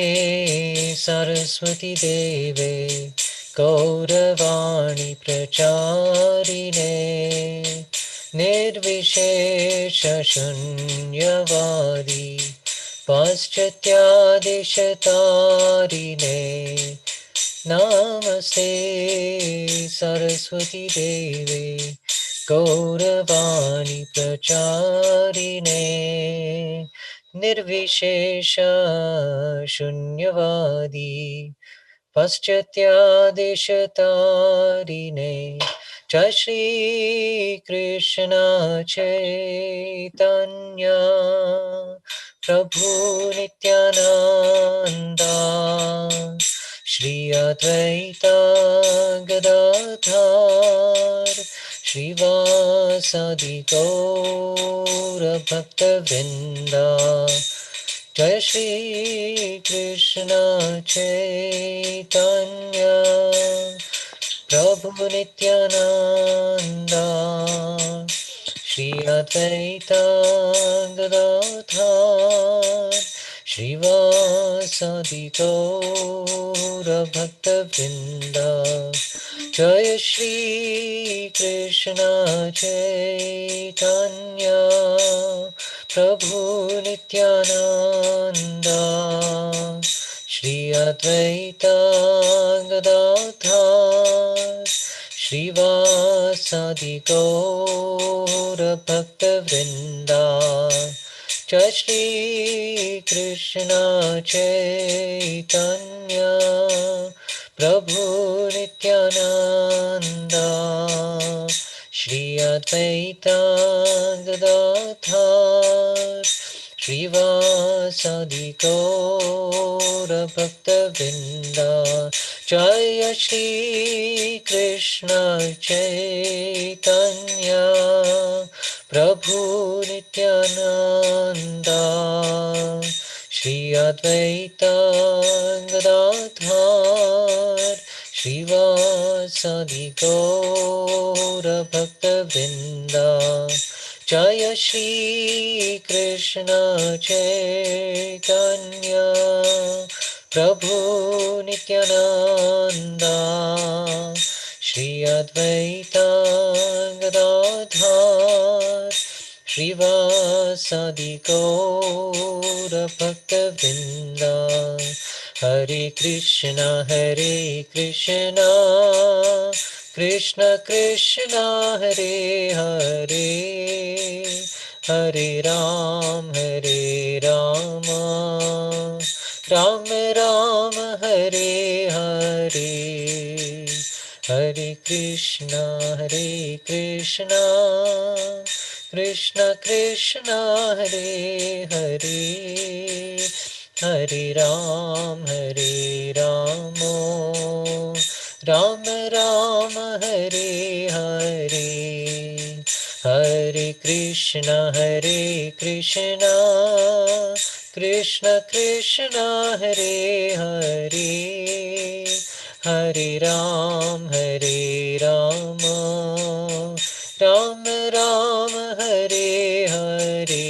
सरस्वती देवे गौरवाणी प्रचारिणे निर्विशेष शून्यवादी पाश्चात्यादिशतारिणे नमस्ते सरस्वती देवे गौरवाणी प्रचारिणे निर्विशेष शून्यवादी पाश्चात्यादिशतारिणे जय श्री कृष्ण चैतन्य प्रभु नित्यानंदा श्री अद्वैत गदाधर श्रीवासदि गौर भक्तवृंदा जय श्री कृष्ण चैतन्य प्रभु नित्यानंदा श्री अद्वैत गदाधर श्रीवासदि गौर भक्तवृंदा जय श्री कृष्ण चैतन्य प्रभु नित्यानंदा श्री अद्वैत गदाधर श्रीवासदि गौर भक्तवृंदा जय श्री कृष्ण चैतन्य प्रभु नित्यानंदा श्री अद्वैत गदाधर श्रीवासदि गौर भक्तवृंदा जय श्री कृष्ण चैतन्य प्रभु नित्यानंदा श्री अद्वैत गदाधर श्रीवासदि गौर भक्तवृंदा जय श्री कृष्ण चैतन्य प्रभु नित्यानंदा श्री अद्वैत गदाधर श्रीवासदि गौर भक्तवृंदा हरे Krishna Krishna Krishna Hare Hare Hare Ram Ram Ram Hare Hare Hare Krishna Krishna Krishna Hare Hare Hare Ram Ram Ram Hare Hare Hare Krishna Krishna Krishna Hare Hare Hare Ram Ram Ram Hare Hare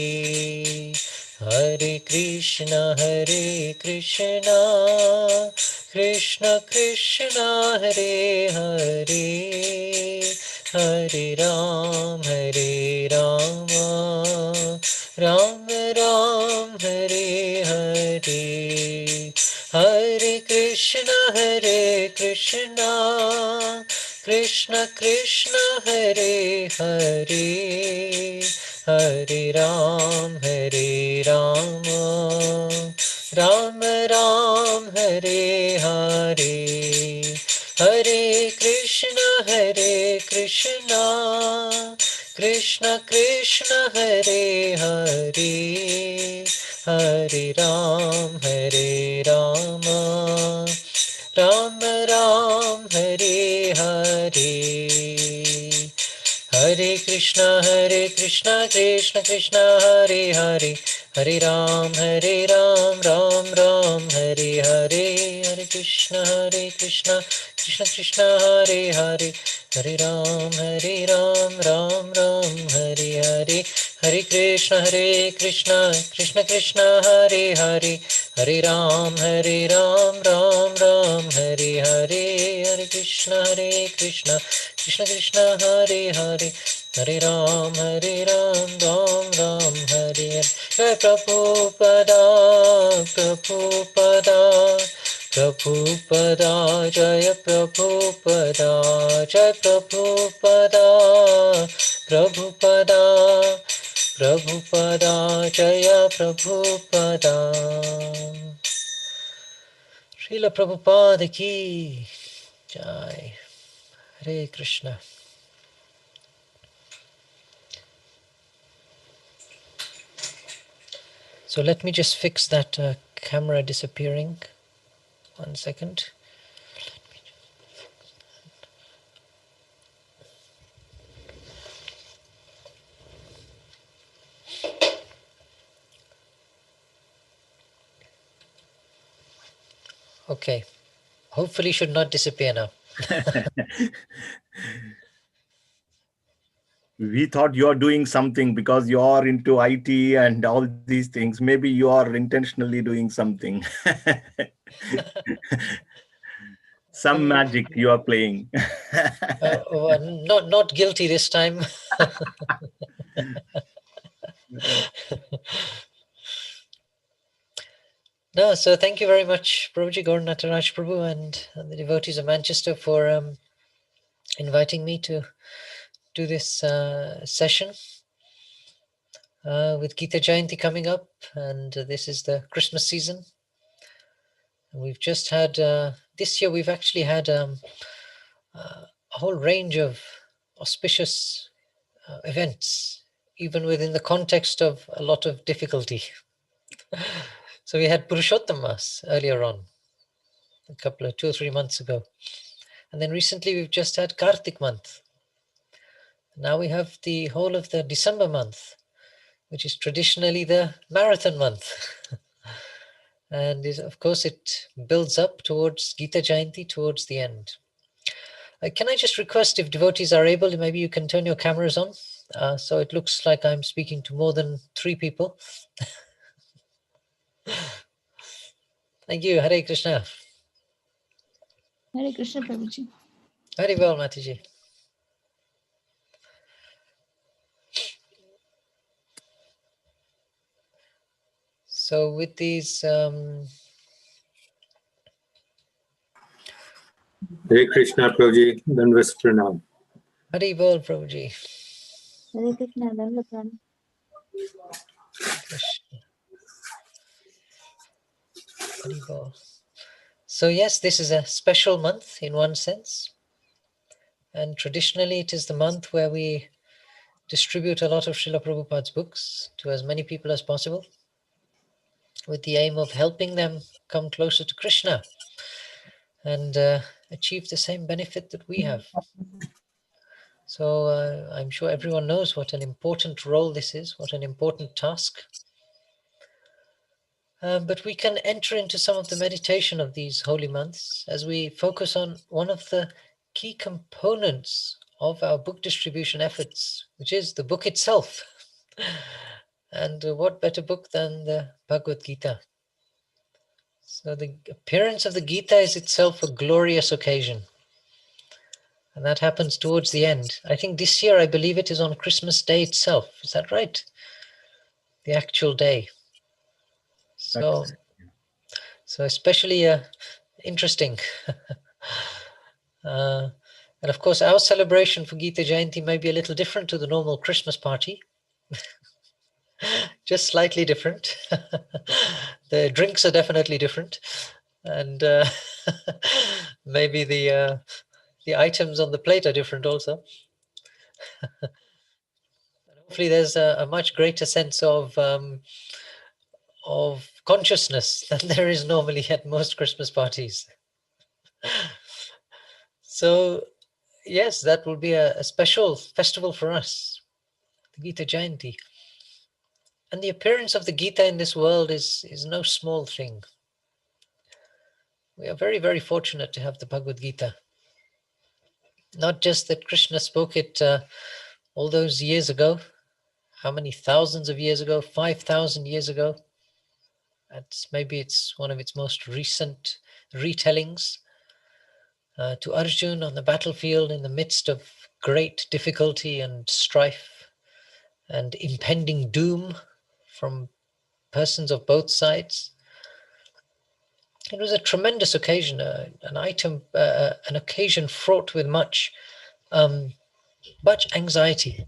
Hare Krishna Krishna Krishna Hare Hare Hare Ram Ram Ram Hare Hare Hare Krishna Krishna Krishna Hare Hare Hare Ram Ram Ram Hare Hare Hare Krishna Krishna Krishna Hare Hare Hare Ram Ram Ram Hare Hare Hare Krishna Krishna Krishna Hare Hare Hare Ram Ram Ram Hare Hare Hare Krishna Krishna Krishna Hare Hare Hare Ram, Ram Ram, Hare Hare. Hare Krishna, Krishna Krishna, Hare Hare. Hare Ram, Ram Ram, Hare Hare. Hare Krishna, Krishna Krishna, Hare Hare. Hare Ram, Ram Ram, Hare Hare. Jai Prabhupada, Prabhupada. Prabhupada, Jaya Prabhupada, Jaya Prabhupada, Prabhupada, Prabhupada, Jaya Prabhupada. Srila Prabhupada ki Jai. Hare Krishna. So let me just fix that camera disappearing. 1 second. Okay. Hopefully should not disappear now. We thought you are doing something because you are into IT and all these things. Maybe you are intentionally doing something. Some magic you are playing. Not guilty this time. No, so thank you very much, Prabhuji Gaur Nataraj Prabhu and the devotees of Manchester for inviting me to do this session with Gita Jayanti coming up, and this is the Christmas season. And we've just had, this year we've actually had a whole range of auspicious events, even within the context of a lot of difficulty. So we had Purushottam Mas earlier on, a couple of 2 or 3 months ago. And then recently we've just had Kartik month. Now we have the whole of the December month, which is traditionally the marathon month. And of course it builds up towards Gita Jayanti towards the end. Can I just request, if devotees are able, maybe you can turn your cameras on, so it looks like I'm speaking to more than 3 people. Thank you. Hare Krishna. Hare Krishna, Prabhuji. Hare Val, Mataji. So with these... Hare Krishna, Prabhuji. Dandas Pranam. Hare Val, Prabhuji. Hare Krishna, Dandas Pranam. Krishna. Hare Val. So yes, this is a special month in one sense. And traditionally it is the month where we distribute a lot of Srila Prabhupada's books to as many people as possible, with the aim of helping them come closer to Krishna and achieve the same benefit that we have. So I'm sure everyone knows what an important role this is, what an important task. But we can enter into some of the meditation of these holy months as we focus on one of the key components of our book distribution efforts, which is the book itself. And what better book than the Bhagavad Gita? So the appearance of the Gita is itself a glorious occasion. And that happens towards the end. I think this year, I believe it is on Christmas Day itself. Is that right? The actual day. So especially interesting. And of course, our celebration for Gita Jayanti may be a little different to the normal Christmas party. Just slightly different. The drinks are definitely different. And maybe the items on the plate are different also. Hopefully there's a much greater sense of consciousness than there is normally at most Christmas parties. So yes, that will be a special festival for us, the Gita Jayanti. And the appearance of the Gita in this world is no small thing. We are very, very fortunate to have the Bhagavad Gita. Not just that Krishna spoke it all those years ago, how many thousands of years ago, 5,000 years ago. Maybe it's one of its most recent retellings to Arjun on the battlefield in the midst of great difficulty and strife and impending doom from persons of both sides. It was a tremendous occasion, an occasion fraught with much anxiety.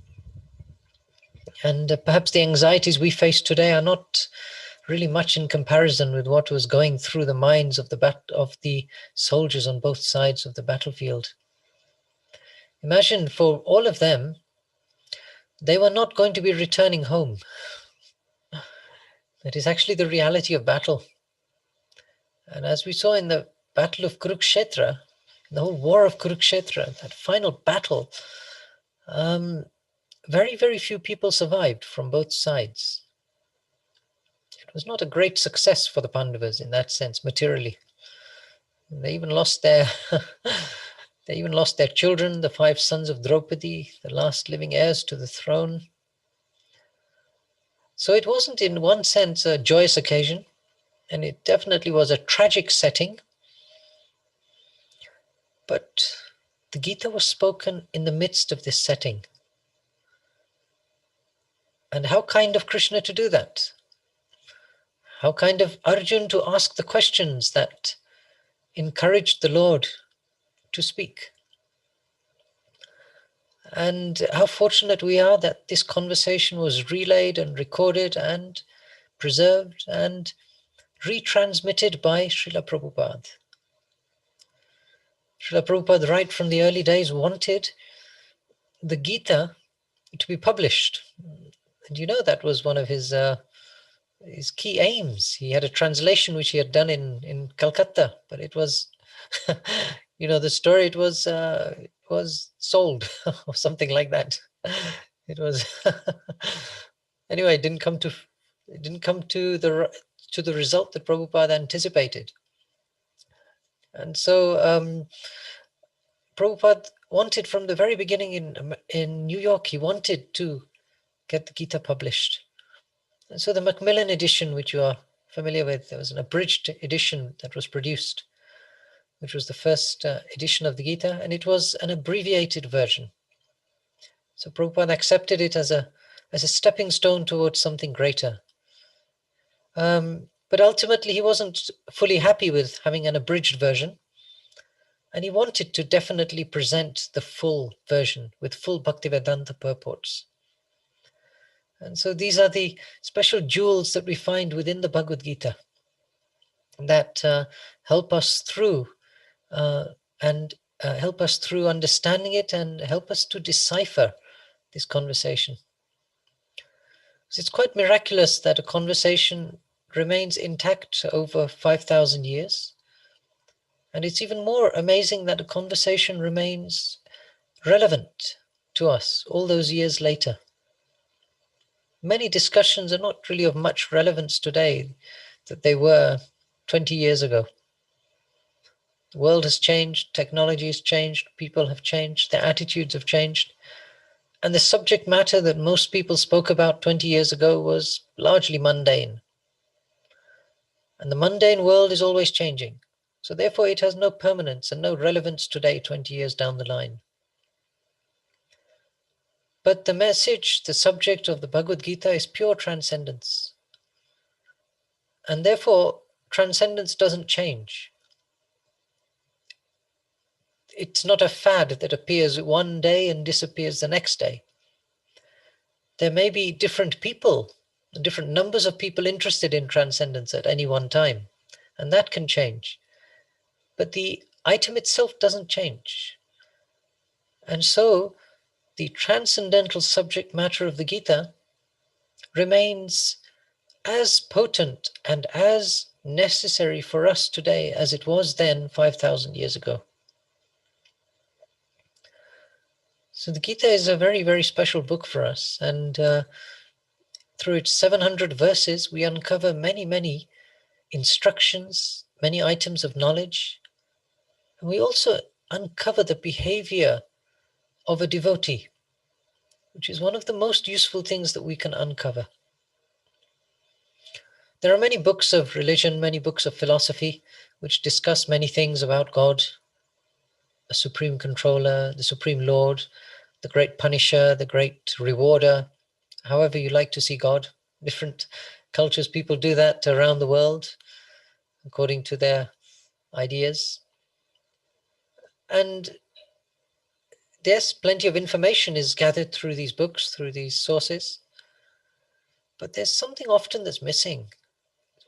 And perhaps the anxieties we face today are not really much in comparison with what was going through the minds of the soldiers on both sides of the battlefield. Imagine, for all of them, they were not going to be returning home. That is actually the reality of battle. And as we saw in the Battle of Kurukshetra, the whole war of Kurukshetra, that final battle, very, very few people survived from both sides. It was not a great success for the Pandavas in that sense, materially. They even lost their children, the 5 sons of Draupadi, the last living heirs to the throne. So it wasn't in one sense a joyous occasion, and it definitely was a tragic setting. But the Gita was spoken in the midst of this setting. And how kind of Krishna to do that. How kind of Arjun to ask the questions that encouraged the Lord to speak. And how fortunate we are that this conversation was relayed and recorded and preserved and retransmitted by Srila Prabhupada. Srila Prabhupada, right from the early days, wanted the Gita to be published. And you know, that was one of his key aims. He had a translation which he had done in Calcutta, but it was, the story, it was sold or something like that. It was anyway. It didn't come to the result that Prabhupada anticipated. And so Prabhupada wanted from the very beginning in New York, he wanted to get the Gita published. And so the Macmillan edition, which you are familiar with, there was an abridged edition that was produced, which was the first edition of the Gita, and it was an abbreviated version. So Prabhupada accepted it as a stepping stone towards something greater. But ultimately, he wasn't fully happy with having an abridged version, and he wanted to definitely present the full version with full Bhaktivedanta purports. And so these are the special jewels that we find within the Bhagavad Gita that help us through help us through understanding it and help us to decipher this conversation. So it's quite miraculous that a conversation remains intact over 5,000 years. And it's even more amazing that a conversation remains relevant to us all those years later. Many discussions are not really of much relevance today that they were 20 years ago. The world has changed, technology has changed, people have changed, their attitudes have changed. And the subject matter that most people spoke about 20 years ago was largely mundane. And the mundane world is always changing. So therefore it has no permanence and no relevance today, 20 years down the line. But the message, the subject of the Bhagavad Gita is pure transcendence. And therefore, transcendence doesn't change. It's not a fad that appears one day and disappears the next day. There may be different people, different numbers of people interested in transcendence at any one time, and that can change. But the item itself doesn't change. And so, the transcendental subject matter of the Gita remains as potent and as necessary for us today as it was then 5,000 years ago. So the Gita is a very, very special book for us, and through its 700 verses, we uncover many, many instructions, many items of knowledge, and we also uncover the behavior of a devotee, which is one of the most useful things that we can uncover. There are many books of religion, many books of philosophy, which discuss many things about God, a supreme controller, the supreme Lord, the great punisher, the great rewarder, however you like to see God. Different cultures, people do that around the world according to their ideas. And yes, plenty of information is gathered through these books, through these sources. But there's something often that's missing.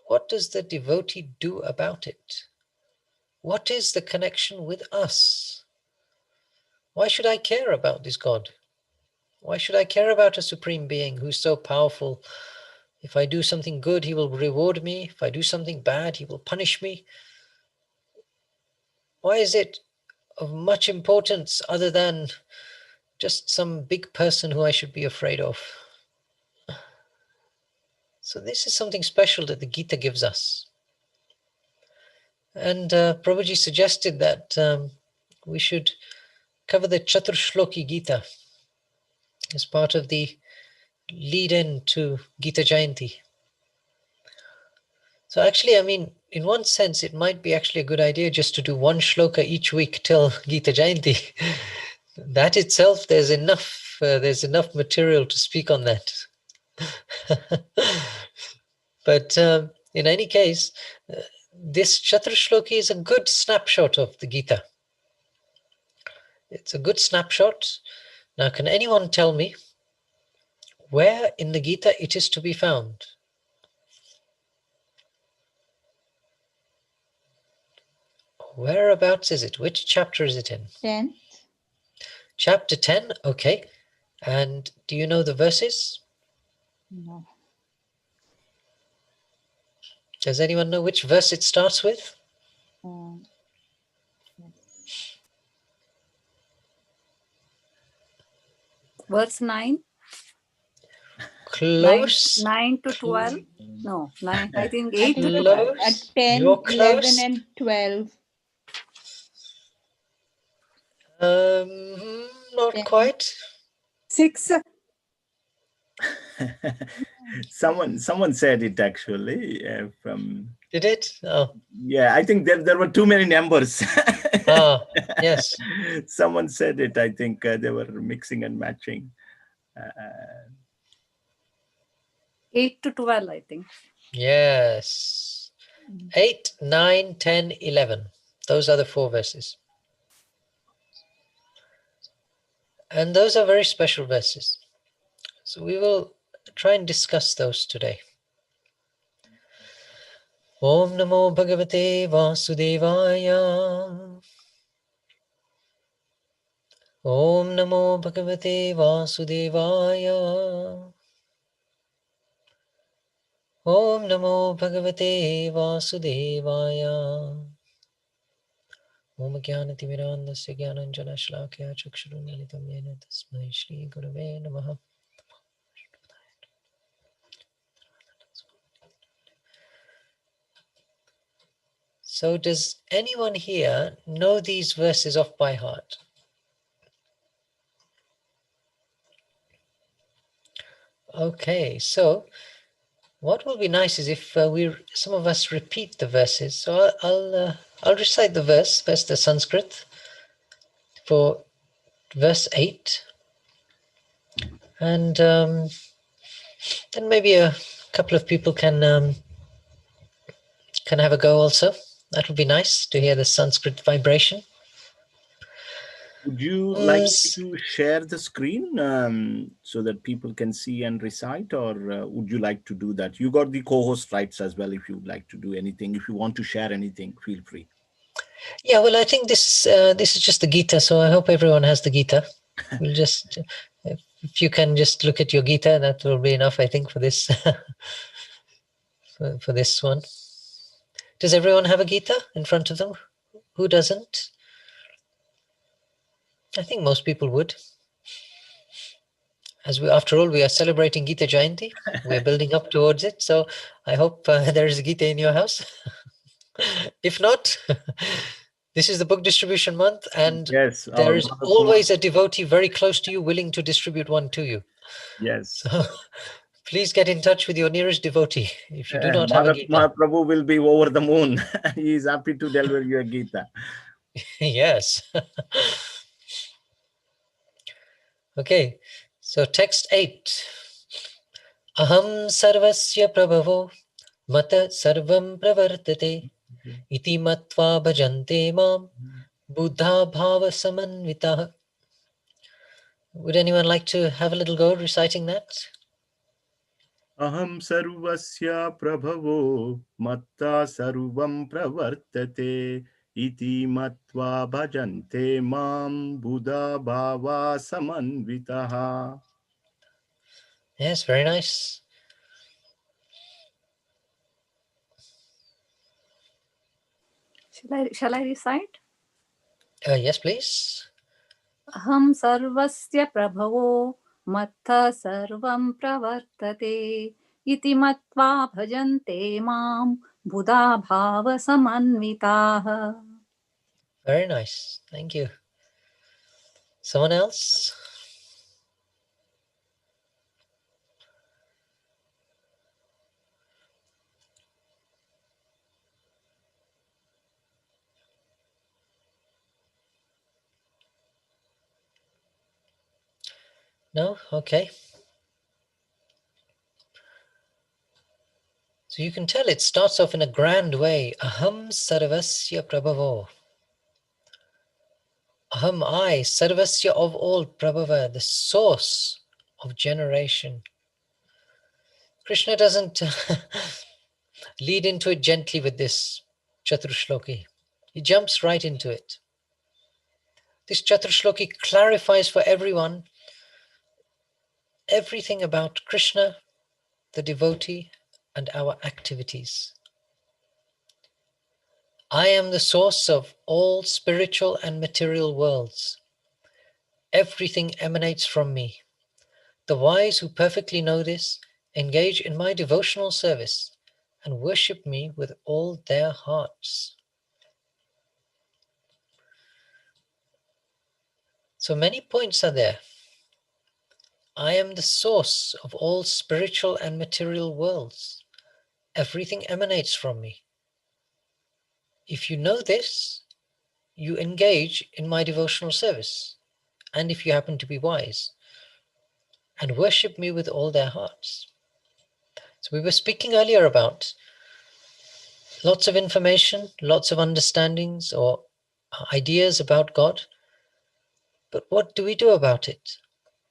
What does the devotee do about it? What is the connection with us? Why should I care about this God? Why should I care about a supreme being who's so powerful? If I do something good, he will reward me. If I do something bad, he will punish me. Why is it of much importance other than just some big person who I should be afraid of? So this is something special that the Gita gives us. And Prabhuji suggested that we should cover the Chaturshloki Gita as part of the lead-in to Gita Jayanti. So actually, I mean, in one sense, it might be actually a good idea just to do one shloka each week till Gita Jayanti. That itself, there's enough material to speak on that. But in any case, this Chaturshloki is a good snapshot of the Gita. It's a good snapshot. Now, can anyone tell me where in the Gita it is to be found? Whereabouts is it? Which chapter is it in? 10th. Chapter 10, okay. And do you know the verses? No. Does anyone know which verse it starts with? Yes. Verse 9. Close. 9 to 12. No, 9. I think I 8 think to it's 12. at 10, You're 11 close. and 12. Not 10. quite. 6. Someone said it actually from. Did it? Oh, Yeah, I think there were too many numbers. yes. Someone said it. I think they were mixing and matching. 8 to 12, I think. Yes. 8, 9, 10, 11. Those are the 4 verses. And those are very special verses. So we will try and discuss those today. Om Namo Bhagavate Vasudevaya. Om Namo Bhagavate Vasudevaya. Om Namo Bhagavate Vasudevaya. Om Jnanatimirandasya Jnananjana Shlakaya Chakshurunmilitam Yena Tasmai Shri Gurave Namaha. So does anyone here know these verses off by heart? Okay, so what will be nice is if some of us repeat the verses. So I'll recite the verse, first the Sanskrit for verse 8, and then maybe a couple of people can have a go also. That would be nice to hear the Sanskrit vibration. Would you like to share the screen so that people can see and recite, or would you like to do that? You got the co-host rights as well. If you would like to do anything, if you want to share anything, feel free. Yeah, well, I think this is just the Gita, so I hope everyone has the Gita. We'll just, if you can just look at your Gita, that will be enough, I think, for this for this one. Does everyone have a Gita in front of them? Who doesn't? I think most people would. After all, we are celebrating Gita Jayanti. We're building up towards it. So I hope there is a Gita in your house. If not, This is the book distribution month, and Yes, there our is Mother always Kumar. a devotee very close to you willing to distribute one to you. Yes. So please get in touch with your nearest devotee if you do not have a Mother Kumar Gita. Prabhu will be over the moon. He is happy to deliver you a Gita. Yes. Okay, so text 8. Aham sarvasya prabhavo mata sarvam pravartate iti matva bhajante mam buddha bhava samanvitah. Would anyone like to have a little go reciting that? Aham sarvasya prabhavo matta sarvam pravartate iti matva bhajante mam buddha bhava samanvitaha. Yes, very nice. Shall I recite? Yes, please. Aham sarvasya prabhavo mattha sarvam pravartate iti matva bhajante mam buddha bhava samanvitaha. Very nice. Thank you. Someone else? No? Okay. So you can tell it starts off in a grand way. Aham sarvasya prabhavo. Aham, I, sarvasya, of all, prabhava, the source of generation. Krishna doesn't lead into it gently with this Chaturshloki. He jumps right into it. This Chaturshloki clarifies for everyone everything about Krishna, the devotee, and our activities. I am the source of all spiritual and material worlds. Everything emanates from me. The wise who perfectly know this engage in my devotional service and worship me with all their hearts. So many points are there. I am the source of all spiritual and material worlds. Everything emanates from me. If you know this, you engage in my devotional service, and if you happen to be wise, and worship me with all their hearts. So we were speaking earlier about lots of information, lots of understandings or ideas about God, but what do we do about it?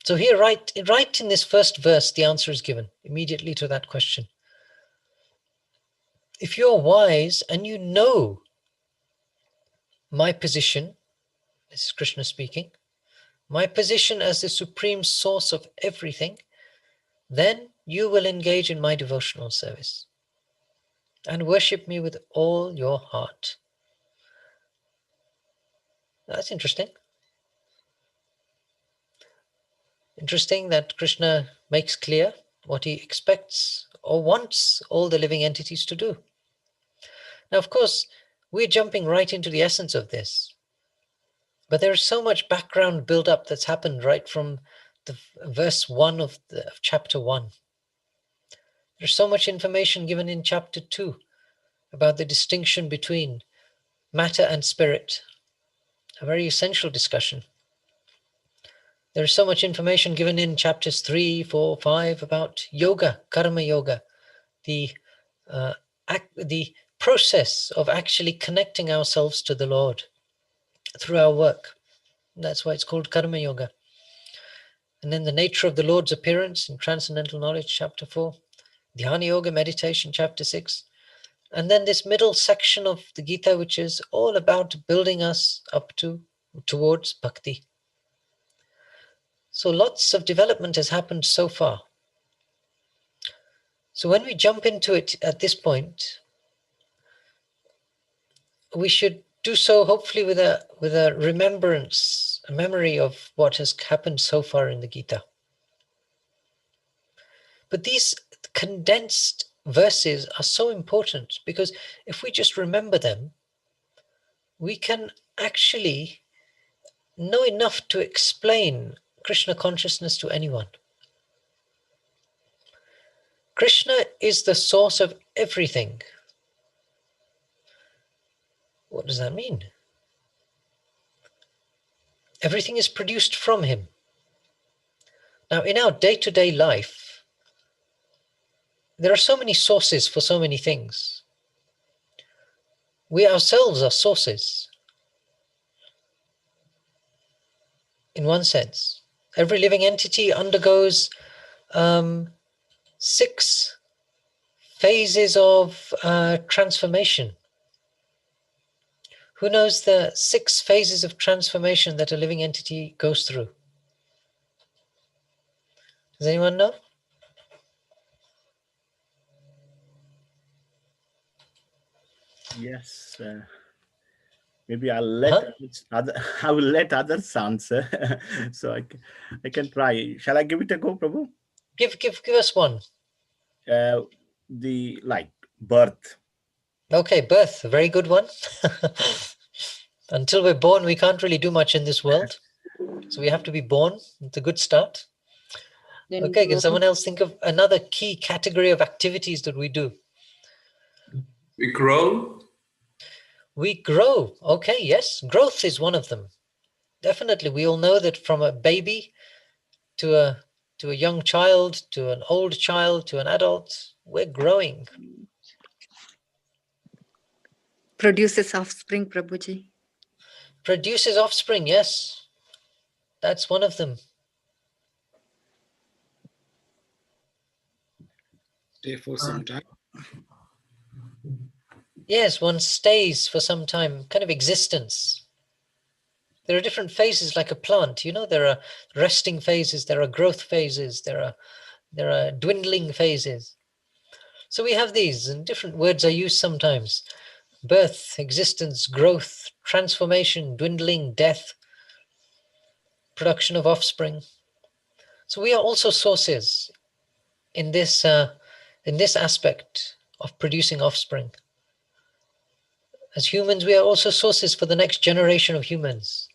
So here, right in this first verse, the answer is given immediately to that question. If you're wise and you know my position, this is Krishna speaking, my position as the supreme source of everything, then you will engage in my devotional service and worship me with all your heart. That's interesting. Interesting that Krishna makes clear what he expects or wants all the living entities to do. Now, of course, we're jumping right into the essence of this, but there is so much background build-up that's happened right from the verse 1 of chapter 1. There's so much information given in chapter 2 about the distinction between matter and spirit, a very essential discussion. There's so much information given in chapters 3, 4, 5 about yoga, karma yoga, the process of actually connecting ourselves to the Lord through our work. That's why it's called karma yoga. And then the nature of the Lord's appearance in Transcendental Knowledge, chapter 4, Dhyana Yoga, meditation, chapter 6. And then this middle section of the Gita, which is all about building us up towards bhakti. So lots of development has happened so far. So when we jump into it at this point, we should do so hopefully with a remembrance, a memory of what has happened so far in the Gita. But these condensed verses are so important because if we just remember them, we can actually know enough to explain Krishna consciousness to anyone. Krishna is the source of everything. What does that mean? Everything is produced from him. Now, in our day-to-day life, there are so many sources for so many things. We ourselves are sources. In one sense, every living entity undergoes 6 phases of transformation. Who knows the 6 phases of transformation that a living entity goes through? Does anyone know? Yes. Maybe I'll let I will let others answer. So I can try. Shall I give it a go, Prabhu? Give us one. The birth. Okay, birth, a very good one. Until we're born, we can't really do much in this world. So we have to be born. It's a good start. Then Okay, grow. can someone else think of another key category of activities that we do? We grow. We grow. Okay, yes, growth is one of them. Definitely, we all know that from a baby to a young child, to an old child, to an adult, we're growing. Produces offspring, Prabhuji. Produces offspring, yes. That's one of them. Stay for some time. Yes, one stays for some time, kind of existence. There are different phases like a plant, you know, there are resting phases, there are growth phases, there are dwindling phases. So we have these, and different words are used sometimes. Birth, existence, growth, transformation, dwindling, death, production of offspring. So we are also sources in this aspect of producing offspring. As humans, we are also sources for the next generation of humans.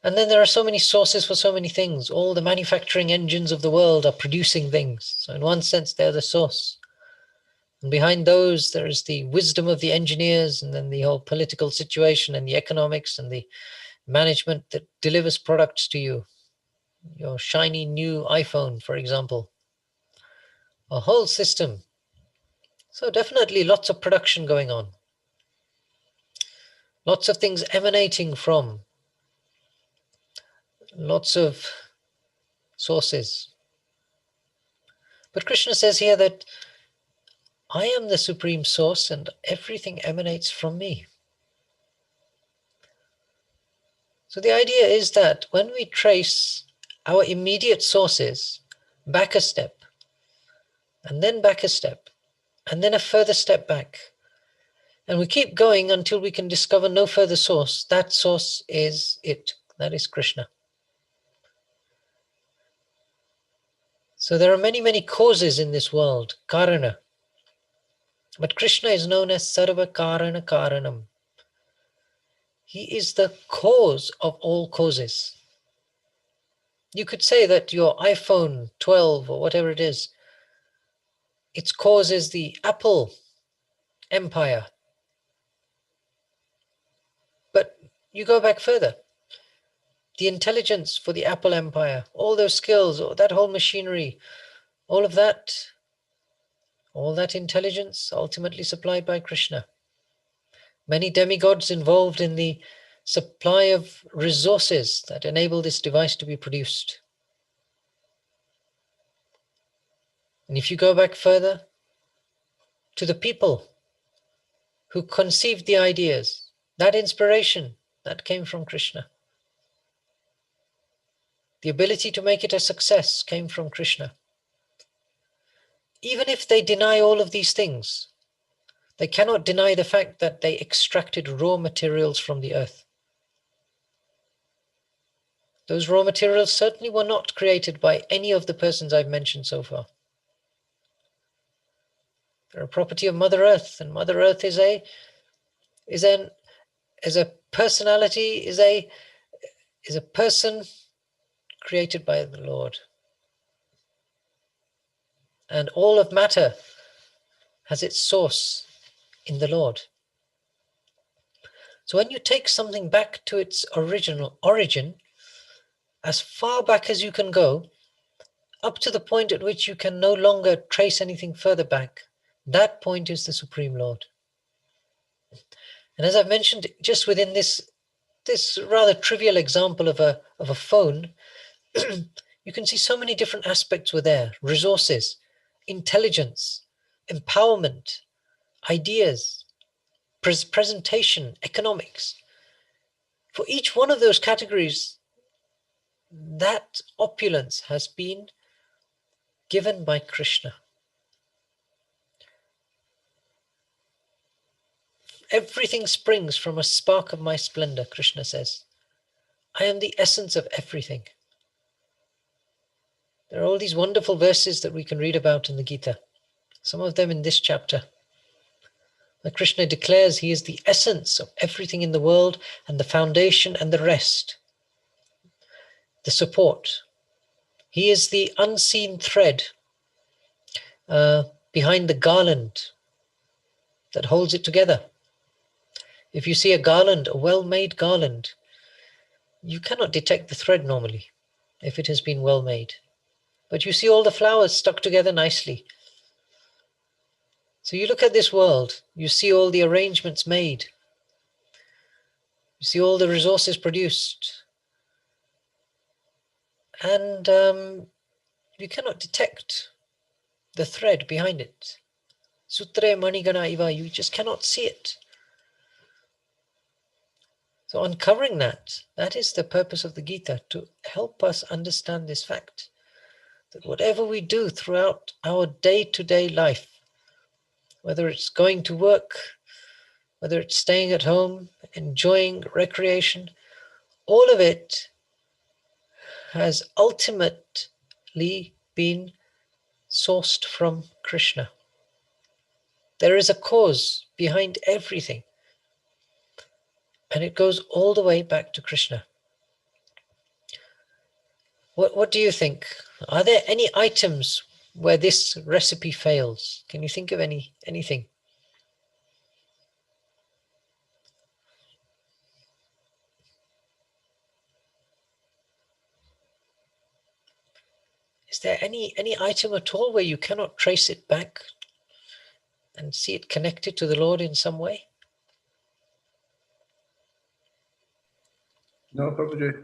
And then there are so many sources for so many things. All the manufacturing engines of the world are producing things. So in one sense, they're the source. And behind those, there is the wisdom of the engineers, and then the whole political situation and the economics and the management that delivers products to you. Your shiny new iPhone, for example. A whole system. So definitely lots of production going on. Lots of things emanating from. Lots of sources. But Krishna says here that I am the supreme source and everything emanates from me. So the idea is that when we trace our immediate sources back a step, and then back a step, and then a further step back, and we keep going until we can discover no further source, that source is it. That is Krishna. So there are many, many causes in this world, karana. But Krishna is known as Sarva Karana Karanam. He is the cause of all causes. You could say that your iPhone 12 or whatever it is, its cause is the Apple empire. But you go back further. The intelligence for the Apple empire, all those skills, that whole machinery, all that intelligence ultimately supplied by Krishna. Many demigods involved in the supply of resources that enable this device to be produced. And if you go back further to the people who conceived the ideas, that inspiration, that came from Krishna. The ability to make it a success came from Krishna. Even if they deny all of these things, they cannot deny the fact that they extracted raw materials from the earth. Those raw materials certainly were not created by any of the persons I've mentioned so far. They're a property of Mother Earth, and Mother Earth is a is a personality, is a person created by the Lord. And all of matter has its source in the Lord. So when you take something back to its original origin, as far back as you can go, up to the point at which you can no longer trace anything further back, that point is the Supreme Lord. And as I've mentioned, just within this rather trivial example of a phone, you can see so many different aspects were there: resources, intelligence, empowerment, ideas, presentation, economics. For each one of those categories, that opulence has been given by Krishna. Everything springs from a spark of my splendor, Krishna says. I am the essence of everything. There are all these wonderful verses that we can read about in the Gita, some of them in this chapter, where Krishna declares he is the essence of everything in the world and the foundation and the rest, the support. He is the unseen thread behind the garland that holds it together. If you see a garland, a well-made garland, you cannot detect the thread normally if it has been well made. But you see all the flowers stuck together nicely. So you look at this world, you see all the arrangements made. You see all the resources produced. And you cannot detect the thread behind it. Sutre manigana iva, you just cannot see it. So uncovering that is the purpose of the Gita, to help us understand this fact, that whatever we do throughout our day-to-day life, whether it's going to work, whether it's staying at home, enjoying recreation, all of it has ultimately been sourced from Krishna. There is a cause behind everything, and it goes all the way back to Krishna. What do you think? Are there any items where this recipe fails? Can you think of anything? Is there any item at all where you cannot trace it back and see it connected to the Lord in some way? No, Prabhuji.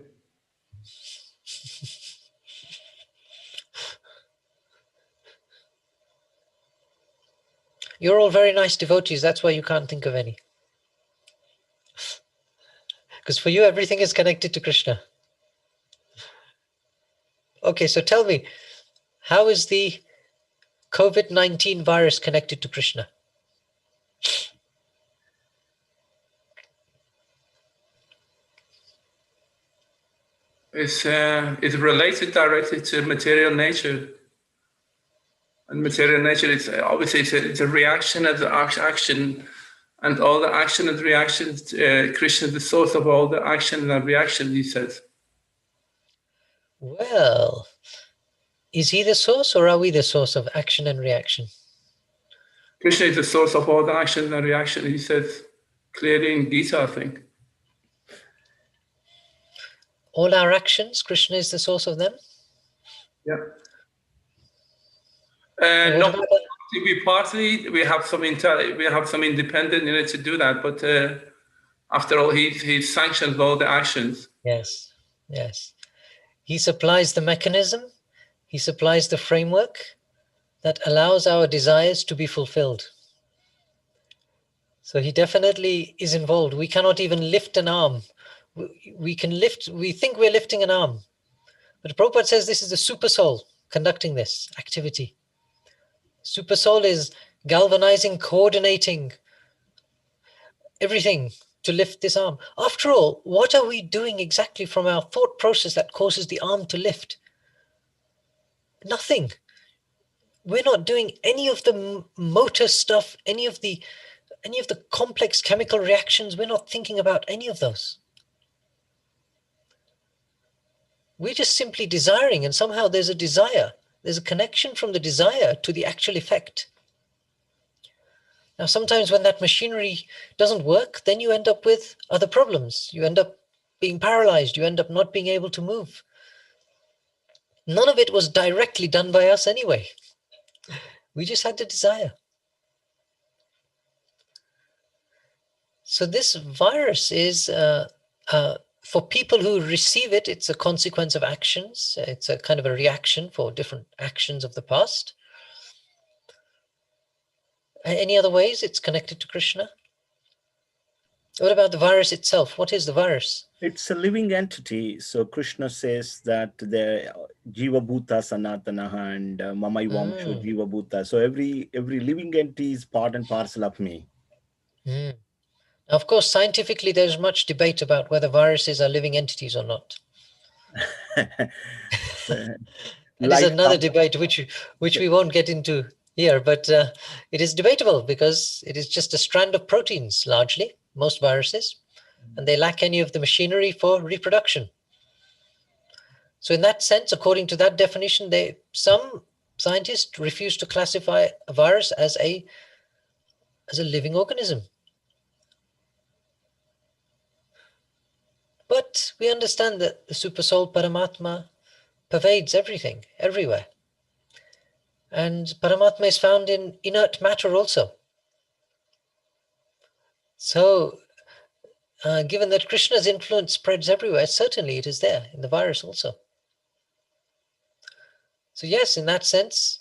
You're all very nice devotees, that's why you can't think of any. Because for you, everything is connected to Krishna. Okay, so tell me, how is the COVID-19 virus connected to Krishna? It's related directly to material nature. And material nature, it's obviously it's a reaction of the action, and all the action and reaction. Krishna is the source of all the action and reaction, he says. Well, is he the source, or are we the source of action and reaction? Krishna is the source of all the action and reaction, he says clearly in Gita, I think. All our actions, Krishna is the source of them? Yeah. And what No, about we have some independent in it to do that, but after all, he sanctions all the actions. Yes. He supplies the mechanism, he supplies the framework that allows our desires to be fulfilled. So he definitely is involved. We cannot even lift an arm. We think we're lifting an arm. But Prabhupada says this is the super soul conducting this activity. Super soul is galvanizing, coordinating everything to lift this arm. After all, what are we doing exactly from our thought process that causes the arm to lift? Nothing. We're not doing any of the motor stuff, any of the any of the complex chemical reactions. We're not thinking about any of those. We're just simply desiring, and somehow there's a desire. There's a connection from the desire to the actual effect. Now, sometimes when that machinery doesn't work, then you end up with other problems. You end up being paralyzed. You end up not being able to move. None of it was directly done by us anyway. We just had the desire. So this virus is, for people who receive it, it's a consequence of actions. It's a kind of a reaction for different actions of the past. Any other ways it's connected to Krishna? What about the virus itself? What is the virus? It's a living entity. So Krishna says that the Jiva Bhuta Sanatanaha and Mamaivamsho Jiva Bhuta. So every living entity is part and parcel of me. Now, of course, scientifically, there's much debate about whether viruses are living entities or not. That is another debate which we won't get into here, but it is debatable because it is just a strand of proteins, largely, most viruses, and they lack any of the machinery for reproduction. So in that sense, according to that definition, some scientists refuse to classify a virus as a living organism. But we understand that the Supersoul Paramatma pervades everything, everywhere. And Paramatma is found in inert matter also. So, given that Krishna's influence spreads everywhere, certainly it is there in the virus also. So yes, in that sense,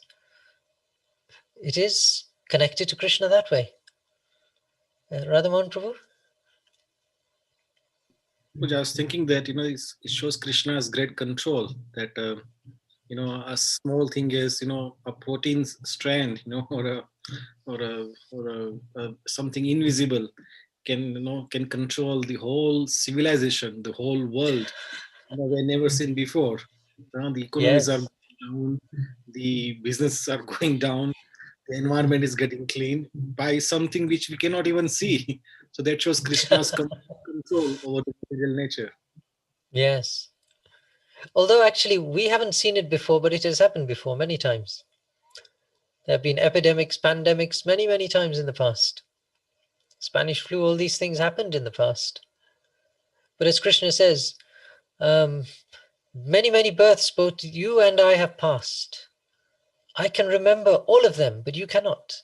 it is connected to Krishna that way. Radhamohan Prabhu? I was thinking that, it shows Krishna's great control, that, a small thing is, a protein strand, or something invisible can control the whole civilization, the whole world, we've never seen before. The economies are down, the businesses are going down, the environment is getting clean by something which we cannot even see. So that shows Krishna's control over the material nature. Yes. Although actually we haven't seen it before, but it has happened before many times. There have been epidemics, pandemics, many, many times in the past. Spanish flu, all these things happened in the past. But as Krishna says, many, many births both you and I have passed. I can remember all of them, but you cannot.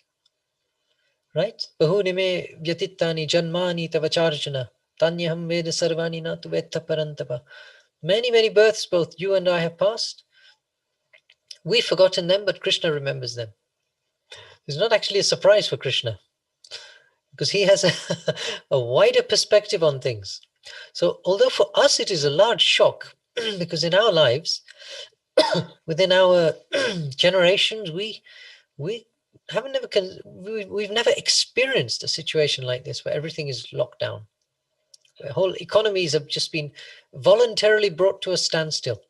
Right? Bahuni me vyatittani janmani tavacharjana tanyaham veda sarvani natu vetta parantapa. Many, many births both you and I have passed. We've forgotten them, but Krishna remembers them. It's not actually a surprise for Krishna, because he has a wider perspective on things. So although for us it is a large shock, because in our lives, within our generations, we've never experienced a situation like this where everything is locked down, where whole economies have just been voluntarily brought to a standstill.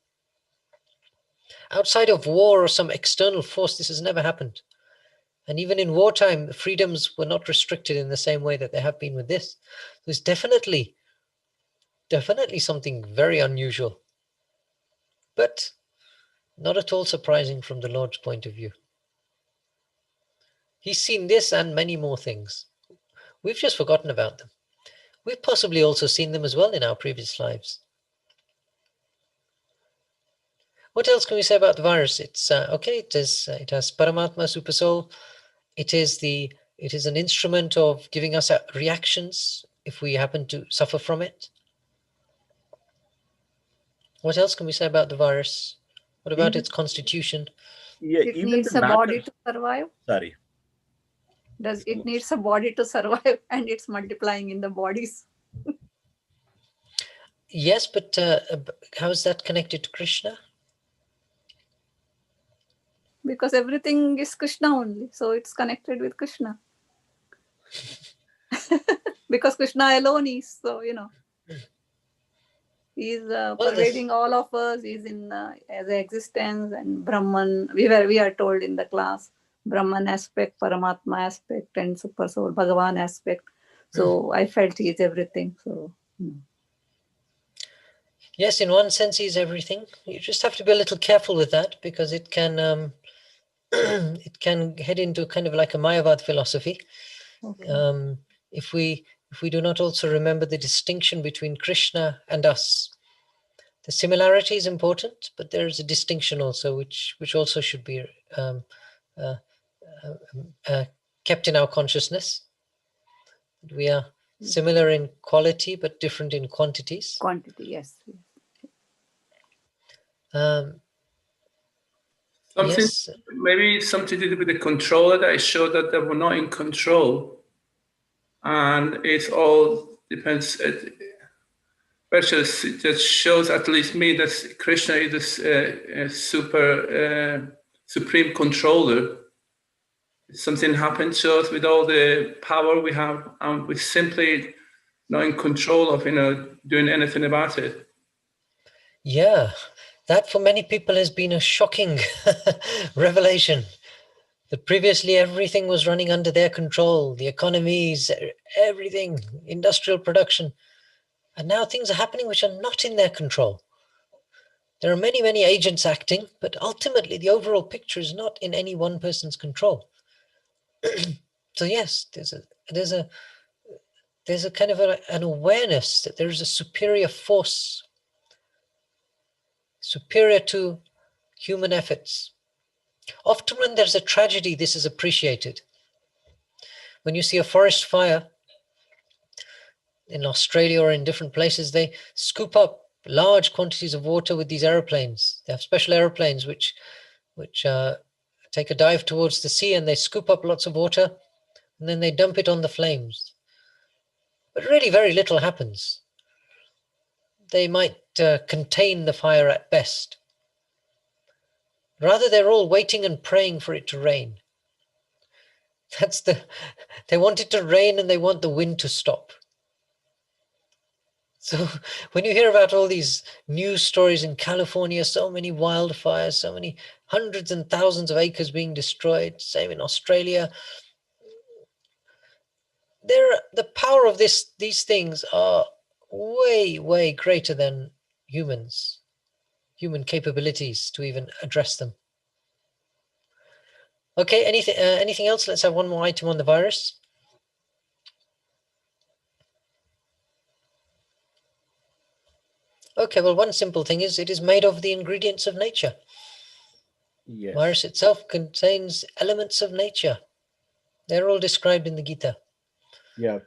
Outside of war or some external force, this has never happened. And even in wartime, freedoms were not restricted in the same way that they have been with this. There's definitely something very unusual, but not at all surprising from the Lord's point of view. He's seen this and many more things. We've just forgotten about them. We've possibly also seen them as well in our previous lives. What else can we say about the virus? It's okay. It has Paramatma, Supersoul. It is an instrument of giving us reactions if we happen to suffer from it. What else can we say about the virus? What about its constitution? Yeah, it needs a body to survive. Sorry. It needs a body to survive, and it's multiplying in the bodies. Yes, but how is that connected to Krishna? Because everything is Krishna only, so it's connected with Krishna. Because Krishna alone is, so he's pervading all of us. He's in as an existence and Brahman. We are told in the class, Brahman aspect, Paramatma aspect, and Super Soul, Bhagavan aspect. So I felt he is everything. So Yes, in one sense he's everything. You just have to be a little careful with that, because it can it can head into kind of like a Mayavad philosophy. okay. If we do not also remember the distinction between Krishna and us. The similarity is important, but there is a distinction also, which also should be kept in our consciousness. We are similar in quality, but different in quantities. Quantity, yes. Something, Yes. maybe something to do with the controller, that I showed that they were not in control, and it all depends. But it just shows, at least me, that Krishna is a supreme controller. Something happened to us with all the power we have, and we're simply not in control of doing anything about it. Yeah, that for many people has been a shocking revelation. That previously everything was running under their control, the economies, everything, industrial production. And now things are happening which are not in their control. There are many, many agents acting, but ultimately the overall picture is not in any one person's control. So yes, there's a kind of an awareness that there is a superior force, superior to human efforts. Often when there's a tragedy, this is appreciated. When you see a forest fire in Australia or in different places, they scoop up large quantities of water with these aeroplanes. They have special aeroplanes which take a dive towards the sea, and they scoop up lots of water, and then they dump it on the flames. But really very little happens. They might contain the fire at best. Rather, they're all waiting and praying for it to rain. They want it to rain, and they want the wind to stop. So when you hear about all these news stories in California, so many wildfires, so many hundreds and thousands of acres being destroyed, same in Australia, the power of these things are way, way greater than human capabilities to even address them. Okay, anything else? Let's have one more item on the virus. Okay, well, one simple thing is it is made of the ingredients of nature. Yes. Virus itself contains elements of nature. They're all described in the Gita. Yeah,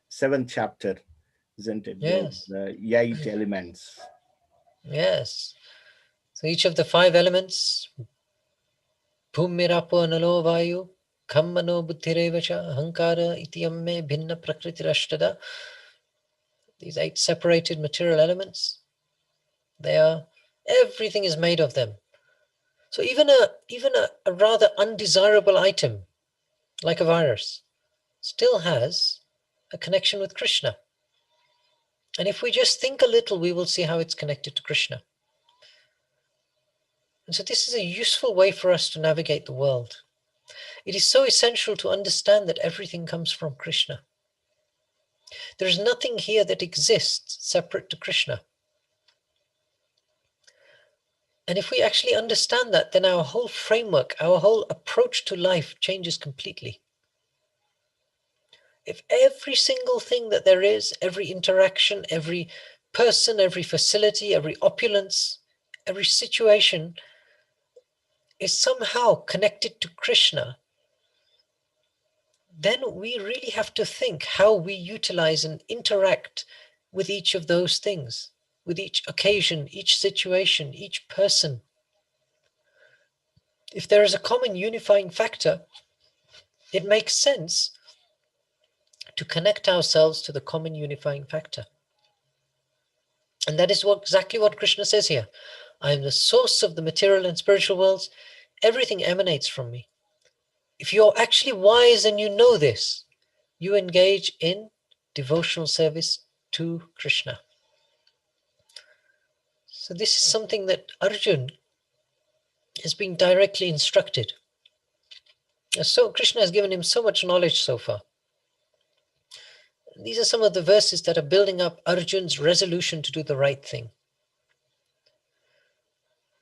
seventh chapter, isn't it? Yes. The 8 elements. Yes. So each of the 5 elements, Bhumirapo Nalo Vayu, Kammano Buddhirevacha, Hankara Itiyamme Bhinna Prakritirashtada. These 8 separated material elements, everything is made of them. So even a rather undesirable item, like a virus, still has a connection with Krishna. And if we just think a little, we will see how it's connected to Krishna. And so this is a useful way for us to navigate the world. It is so essential to understand that everything comes from Krishna. There is nothing here that exists separate to Krishna. And if we actually understand that, then our whole framework, our whole approach to life changes completely. If every single thing that there is, every interaction, every person, every facility, every opulence, every situation is somehow connected to Krishna, then we really have to think how we utilize and interact with each of those things, with each occasion, each situation, each person. If there is a common unifying factor, it makes sense to connect ourselves to the common unifying factor. And that is exactly what Krishna says here. I am the source of the material and spiritual worlds. Everything emanates from me. If you're actually wise and you know this, you engage in devotional service to Krishna. So this is something that Arjun is being directly instructed. So Krishna has given him so much knowledge so far. These are some of the verses that are building up Arjun's resolution to do the right thing.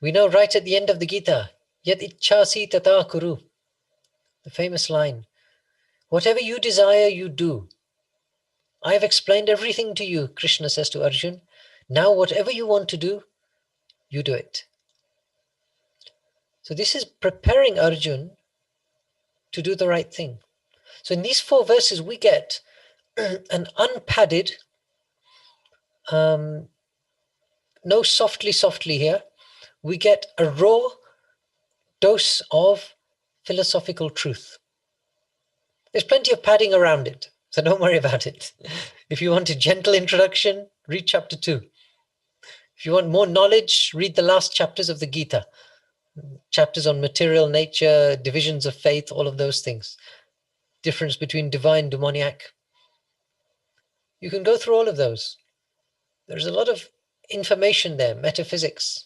We know right at the end of the Gita, Yat ichhasi tata kuru, the famous line, whatever you desire, you do. I have explained everything to you, Krishna says to Arjun. Now whatever you want to do, you do it. So this is preparing Arjun to do the right thing. So in these 4 verses, we get an unpadded, no softly here, we get a raw dose of philosophical truth. There's plenty of padding around it, so don't worry about it. If you want a gentle introduction, read chapter 2. If you want more knowledge, read the last chapters of the Gita. Chapters on material nature, divisions of faith, all of those things. Difference between divine, demoniac. You can go through all of those. There's a lot of information there, metaphysics.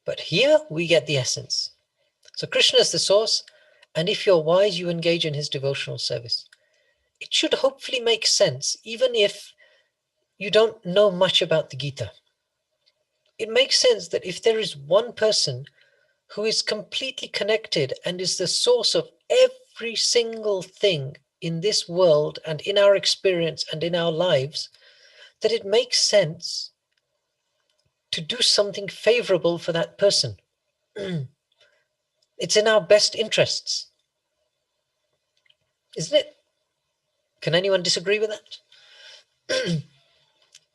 But here we get the essence. So Krishna is the source, and if you're wise, you engage in his devotional service. It should hopefully make sense, even if you don't know much about the Gita. It makes sense that if there is one person who is completely connected and is the source of every single thing in this world and in our experience and in our lives, that it makes sense to do something favorable for that person. It's in our best interests, isn't it? Can anyone disagree with that?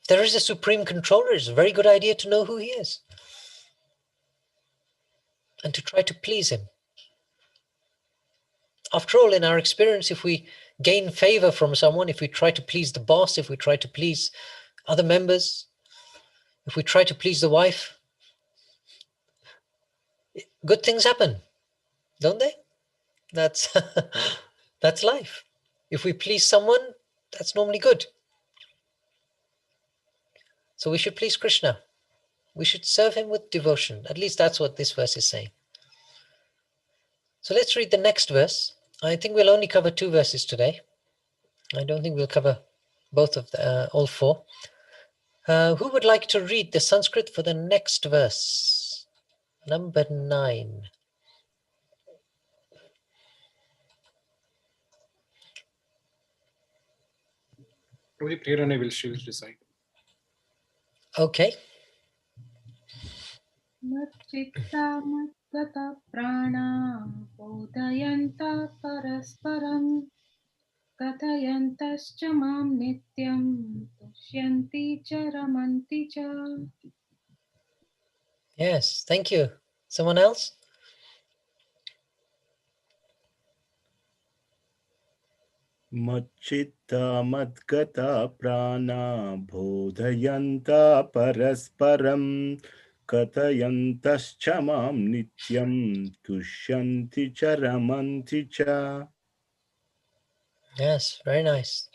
There is a supreme controller. It's a very good idea to know who he is and to try to please him. After all, in our experience, if we gain favor from someone, if we try to please the boss, if we try to please other members, if we try to please the wife, good things happen, don't they? That's that's life. If we please someone, that's normally good. So we should please Krishna. We should serve him with devotion. At least that's what this verse is saying. So let's read the next verse. I think we'll only cover 2 verses today. I don't think we'll cover both of all 4. Who would like to read the Sanskrit for the next verse? Number 9. Probably Prerana she will decide. Okay. मच्चित्ता मद्गता प्राणा बोधयन्ता परस्परं कथयन्तश्च मां नित्यं तुष्यन्ति च रमन्ति च. Yes, thank you. Someone else? Machita madgata prana bodhayanta parasparam kathayantascha mam nityam tushyanti cha ramanti cha. Yes, very nice.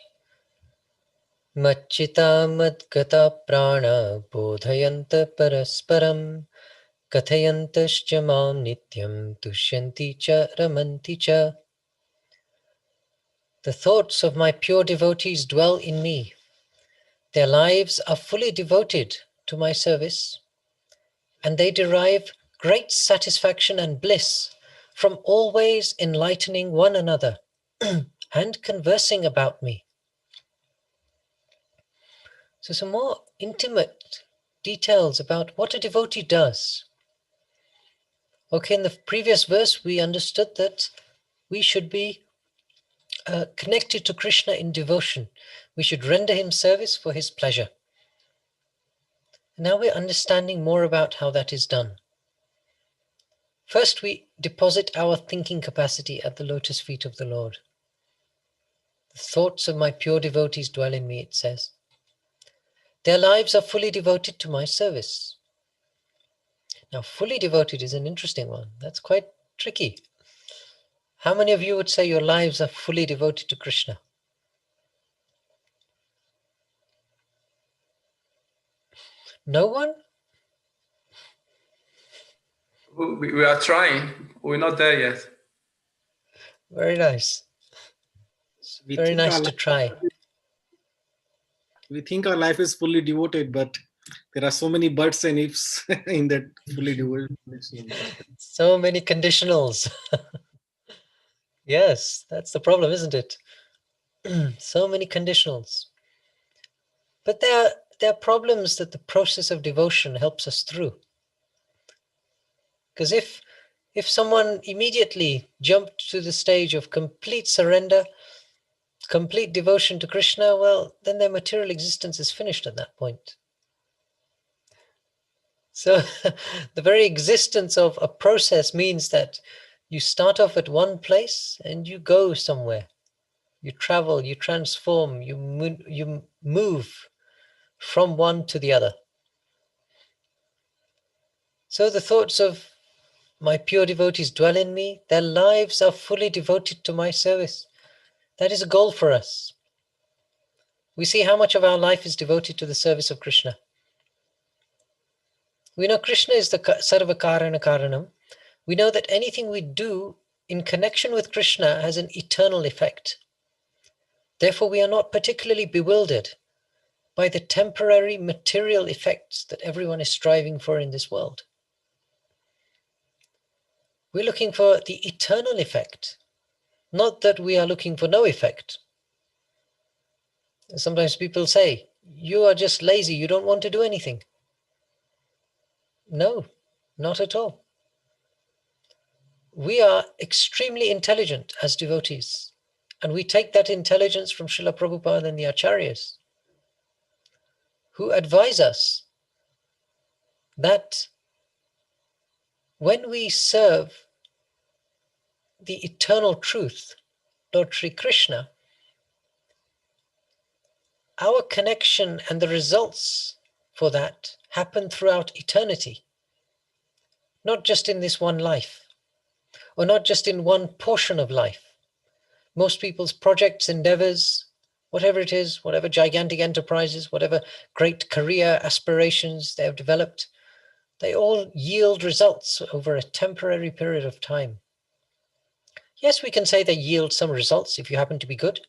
Machita madgata prana bodhayanta parasparam kathayantascha mam nityam tushyanti cha ramanti cha. The thoughts of my pure devotees dwell in me. Their lives are fully devoted to my service, and they derive great satisfaction and bliss from always enlightening one another and conversing about me. So some more intimate details about what a devotee does. Okay, in the previous verse, we understood that we should be connected to Krishna in devotion. We should render him service for his pleasure. Now we're understanding more about how that is done. First, we deposit our thinking capacity at the lotus feet of the Lord. The thoughts of my pure devotees dwell in me, it says. Their lives are fully devoted to my service. Now, fully devoted is an interesting one. That's quite tricky. How many of you would say your lives are fully devoted to Krishna? No one? We are trying. We're not there yet. Very nice. We Very think nice our to life, try. we think our life is fully devoted, but there are so many buts and ifs in that fully devoted perspective. So many conditionals. Yes, that's the problem, isn't it? So many conditionals. But there are problems that the process of devotion helps us through. Because if someone immediately jumped to the stage of complete surrender, complete devotion to Krishna, well, then their material existence is finished at that point. So the very existence of a process means that you start off at one place and you go somewhere. You travel, you transform, you move from one to the other. So the thoughts of my pure devotees dwell in me. Their lives are fully devoted to my service. That is a goal for us. We see how much of our life is devoted to the service of Krishna. We know Krishna is the Sarva Karana Karanam. We know that anything we do in connection with Krishna has an eternal effect. Therefore, we are not particularly bewildered by the temporary material effects that everyone is striving for in this world. We're looking for the eternal effect, not that we are looking for no effect. Sometimes people say, you are just lazy, you don't want to do anything. No, not at all. We are extremely intelligent as devotees, and we take that intelligence from Srila Prabhupada and the Acharyas, who advise us that when we serve the eternal truth, Lord Sri Krishna, our connection and the results for that happen throughout eternity, not just in this one life, or not just in one portion of life. Most people's projects, endeavors, whatever it is, whatever gigantic enterprises, whatever great career aspirations they have developed, they all yield results over a temporary period of time. Yes, we can say they yield some results if you happen to be good.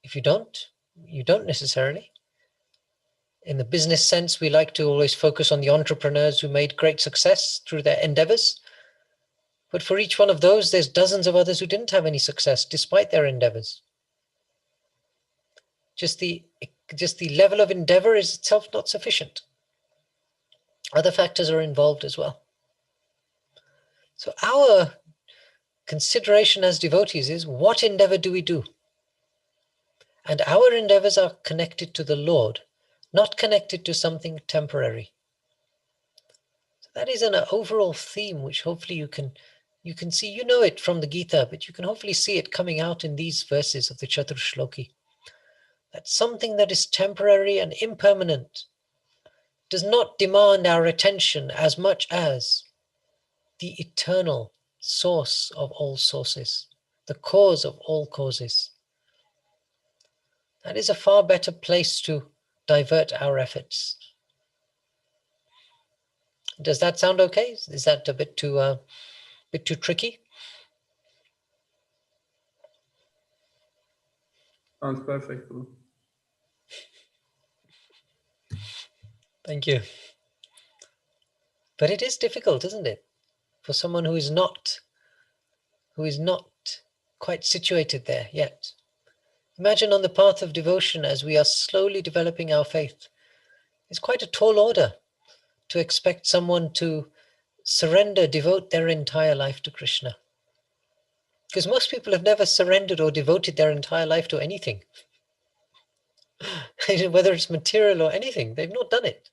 If you don't, you don't necessarily. In the business sense, we like to always focus on the entrepreneurs who made great success through their endeavors. But for each one of those, there's dozens of others who didn't have any success despite their endeavors. Just the level of endeavor is itself not sufficient. Other factors are involved as well. So our consideration as devotees is, what endeavor do we do? And our endeavors are connected to the Lord, not connected to something temporary. So that is an overall theme which hopefully you can see. You know it from the Gita, but you can hopefully see it coming out in these verses of the Chatur Shloki. That something that is temporary and impermanent does not demand our attention as much as the eternal source of all sources, the cause of all causes. That is a far better place to divert our efforts. Does that sound okay? Is that a bit too tricky? Sounds perfect. Thank you. But it is difficult, isn't it? For someone who is not quite situated there yet. Imagine on the path of devotion as we are slowly developing our faith. It's quite a tall order to expect someone to devote their entire life to Krishna. Because most people have never surrendered or devoted their entire life to anything. Whether it's material or anything, they've not done it.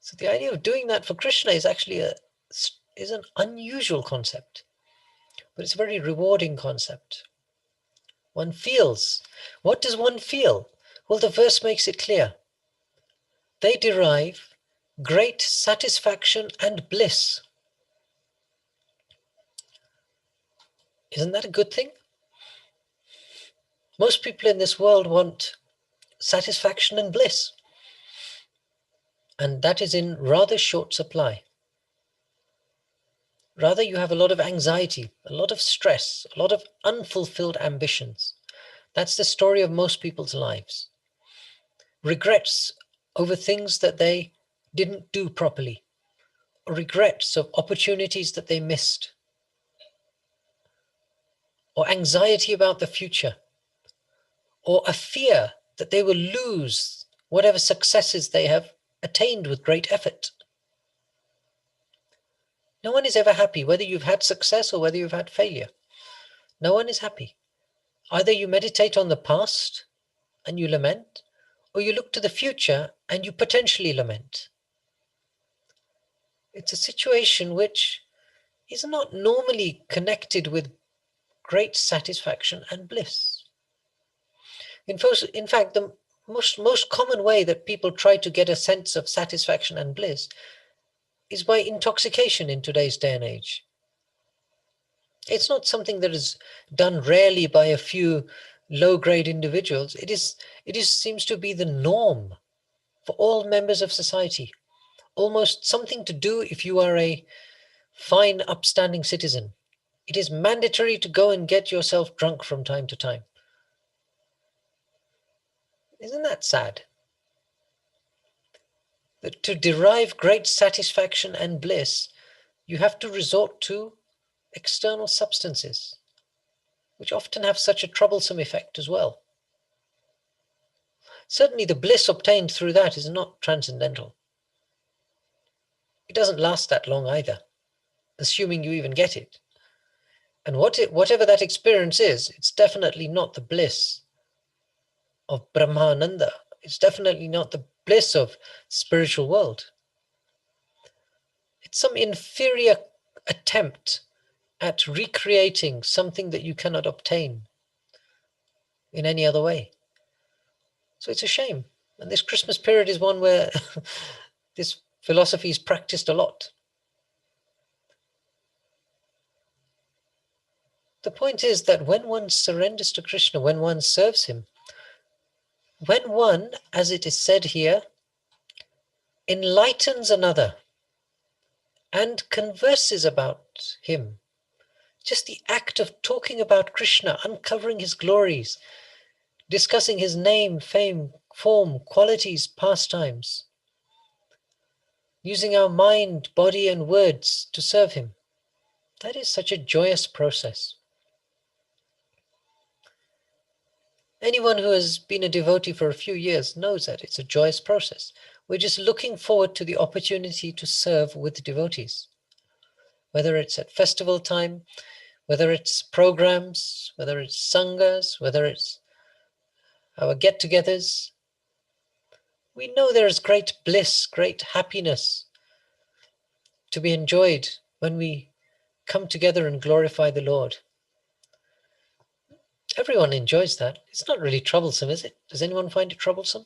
So the idea of doing that for Krishna is actually is an unusual concept, but it's a very rewarding concept. One feels. What does one feel? Well, the verse makes it clear. They derive great satisfaction and bliss. Isn't that a good thing? Most people in this world want satisfaction and bliss. And that is in rather short supply. Rather, you have a lot of anxiety, a lot of stress, a lot of unfulfilled ambitions. That's the story of most people's lives. Regrets over things that they didn't do properly, or regrets of opportunities that they missed, or anxiety about the future, or a fear that they will lose whatever successes they have attained with great effort. No one is ever happy, whether you've had success or whether you've had failure. No one is happy. Either you meditate on the past and you lament, or you look to the future and you potentially lament. It's a situation which is not normally connected with great satisfaction and bliss. In fact, the most common way that people try to get a sense of satisfaction and bliss is by intoxication in today's day and age. It's not something that is done rarely by a few low-grade individuals. It seems to be the norm for all members of society. Almost something to do if you are a fine, upstanding citizen. It is mandatory to go and get yourself drunk from time to time. Isn't that sad? That to derive great satisfaction and bliss, you have to resort to external substances, which often have such a troublesome effect as well. Certainly the bliss obtained through that is not transcendental. It doesn't last that long either, assuming you even get it. And whatever that experience is, it's definitely not the bliss of Brahmananda. It's definitely not the bliss of spiritual world. It's some inferior attempt at recreating something that you cannot obtain in any other way. So it's a shame. And this Christmas period is one where this philosophy is practiced a lot. The point is that when one surrenders to Krishna, when one serves him, when one, as it is said here, enlightens another and converses about him, just the act of talking about Krishna, uncovering his glories, discussing his name, fame, form, qualities, pastimes, using our mind, body, and words to serve him, that is such a joyous process. Anyone who has been a devotee for a few years knows that it's a joyous process. We're just looking forward to the opportunity to serve with devotees, whether it's at festival time, whether it's programs, whether it's sanghas, whether it's our get-togethers. We know there is great bliss, great happiness to be enjoyed when we come together and glorify the Lord. Everyone enjoys that. It's not really troublesome, is it? Does anyone find it troublesome?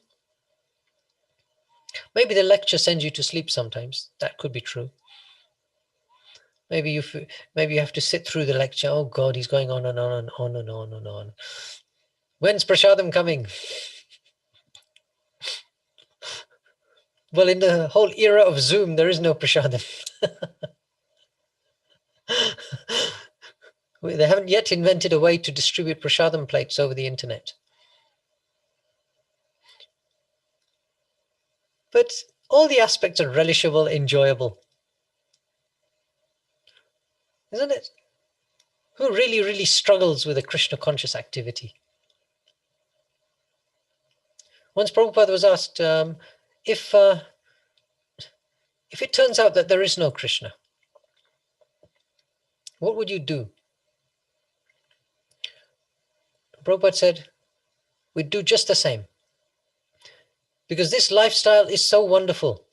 Maybe the lecture sends you to sleep sometimes. That could be true. Maybe you have to sit through the lecture. Oh God, he's going on and on and on and on and on. When's Prashadam coming? Well, in the whole era of Zoom, there is no Prashadam. They haven't yet invented a way to distribute Prashadam plates over the internet. But all the aspects are relishable, enjoyable. Isn't it? Who really, really struggles with a Krishna conscious activity? Once Prabhupada was asked, if it turns out that there is no Krishna, what would you do? Prabhupada said, we'd do just the same. Because this lifestyle is so wonderful.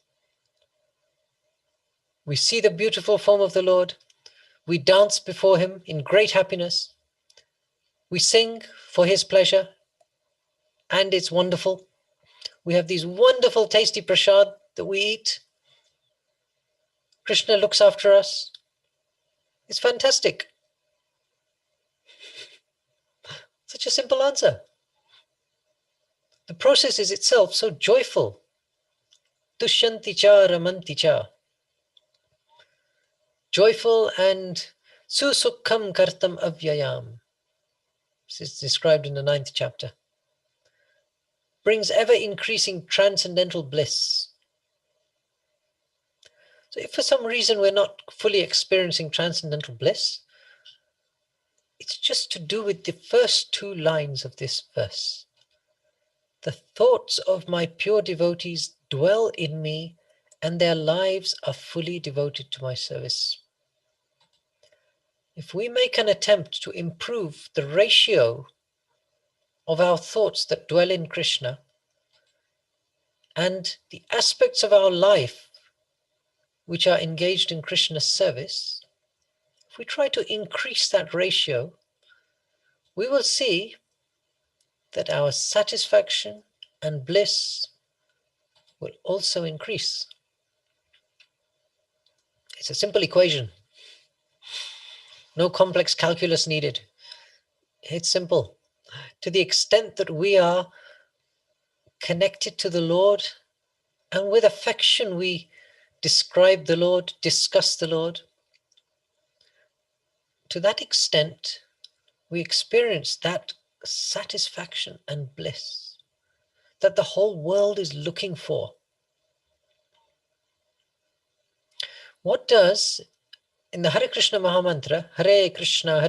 We see the beautiful form of the Lord. We dance before him in great happiness. We sing for his pleasure, and it's wonderful. We have these wonderful tasty prasad that we eat. Krishna looks after us. It's fantastic. Such a simple answer. The process is itself so joyful. Tushyanti cha ramanti cha. Joyful and susukham kartam avyayam. This is described in the 9th chapter. Brings ever increasing transcendental bliss. So if for some reason we're not fully experiencing transcendental bliss, it's just to do with the first 2 lines of this verse. The thoughts of my pure devotees dwell in me, and their lives are fully devoted to my service. If we make an attempt to improve the ratio of our thoughts that dwell in Krishna and the aspects of our life which are engaged in Krishna's service, if we try to increase that ratio, we will see that our satisfaction and bliss will also increase. It's a simple equation. No complex calculus needed. It's simple. To the extent that we are connected to the Lord and with affection we describe the Lord, discuss the Lord, to that extent we experience that satisfaction and bliss that the whole world is looking for. What does, in the Hare Krishna Mahamantra, Hare Krishna,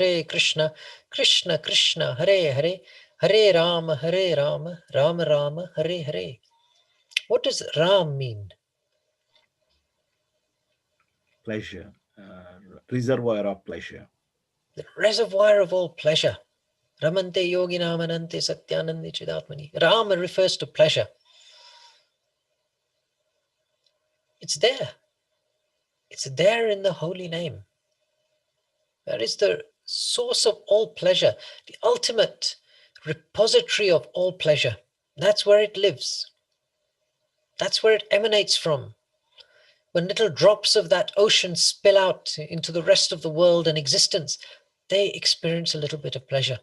Krishna Krishna, Hare Hare, Hare Rama, Rama Rama, Hare Hare. What does Ram mean? Pleasure, reservoir of pleasure. The reservoir of all pleasure. Ramante Yoginamanante Satyanandi Chidatmani. Rama refers to pleasure. It's there. It's there in the holy name. That is the source of all pleasure, the ultimate repository of all pleasure. That's where it lives. That's where it emanates from. When little drops of that ocean spill out into the rest of the world and existence, they experience a little bit of pleasure.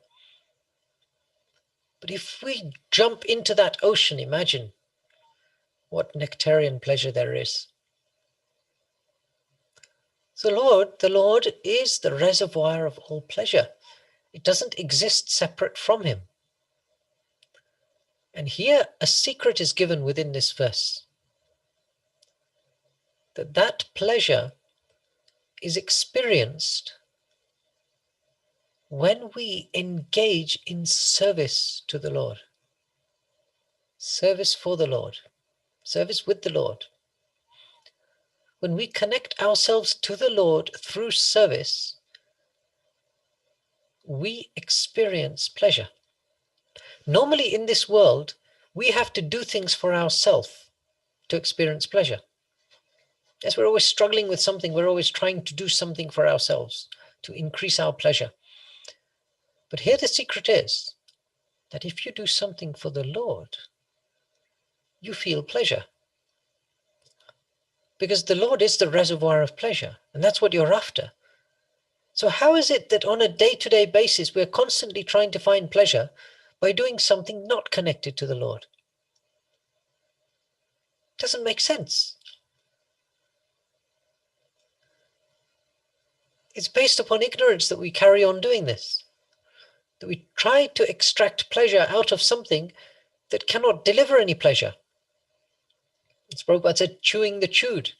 But if we jump into that ocean, imagine what nectarian pleasure there is. So the Lord is the reservoir of all pleasure. It doesn't exist separate from him. And here a secret is given within this verse. That pleasure is experienced when we engage in service to the Lord. Service for the Lord. Service with the Lord. When we connect ourselves to the Lord through service, we experience pleasure. Normally in this world, we have to do things for ourselves to experience pleasure. Yes, we're always struggling with something. We're always trying to do something for ourselves to increase our pleasure. But here the secret is that if you do something for the Lord, you feel pleasure. Because the Lord is the reservoir of pleasure, and that's what you're after. So how is it that on a day-to-day basis, we're constantly trying to find pleasure by doing something not connected to the Lord? It doesn't make sense. It's based upon ignorance that we carry on doing this, that we try to extract pleasure out of something that cannot deliver any pleasure. As Prabhupada said, chewing the chewed.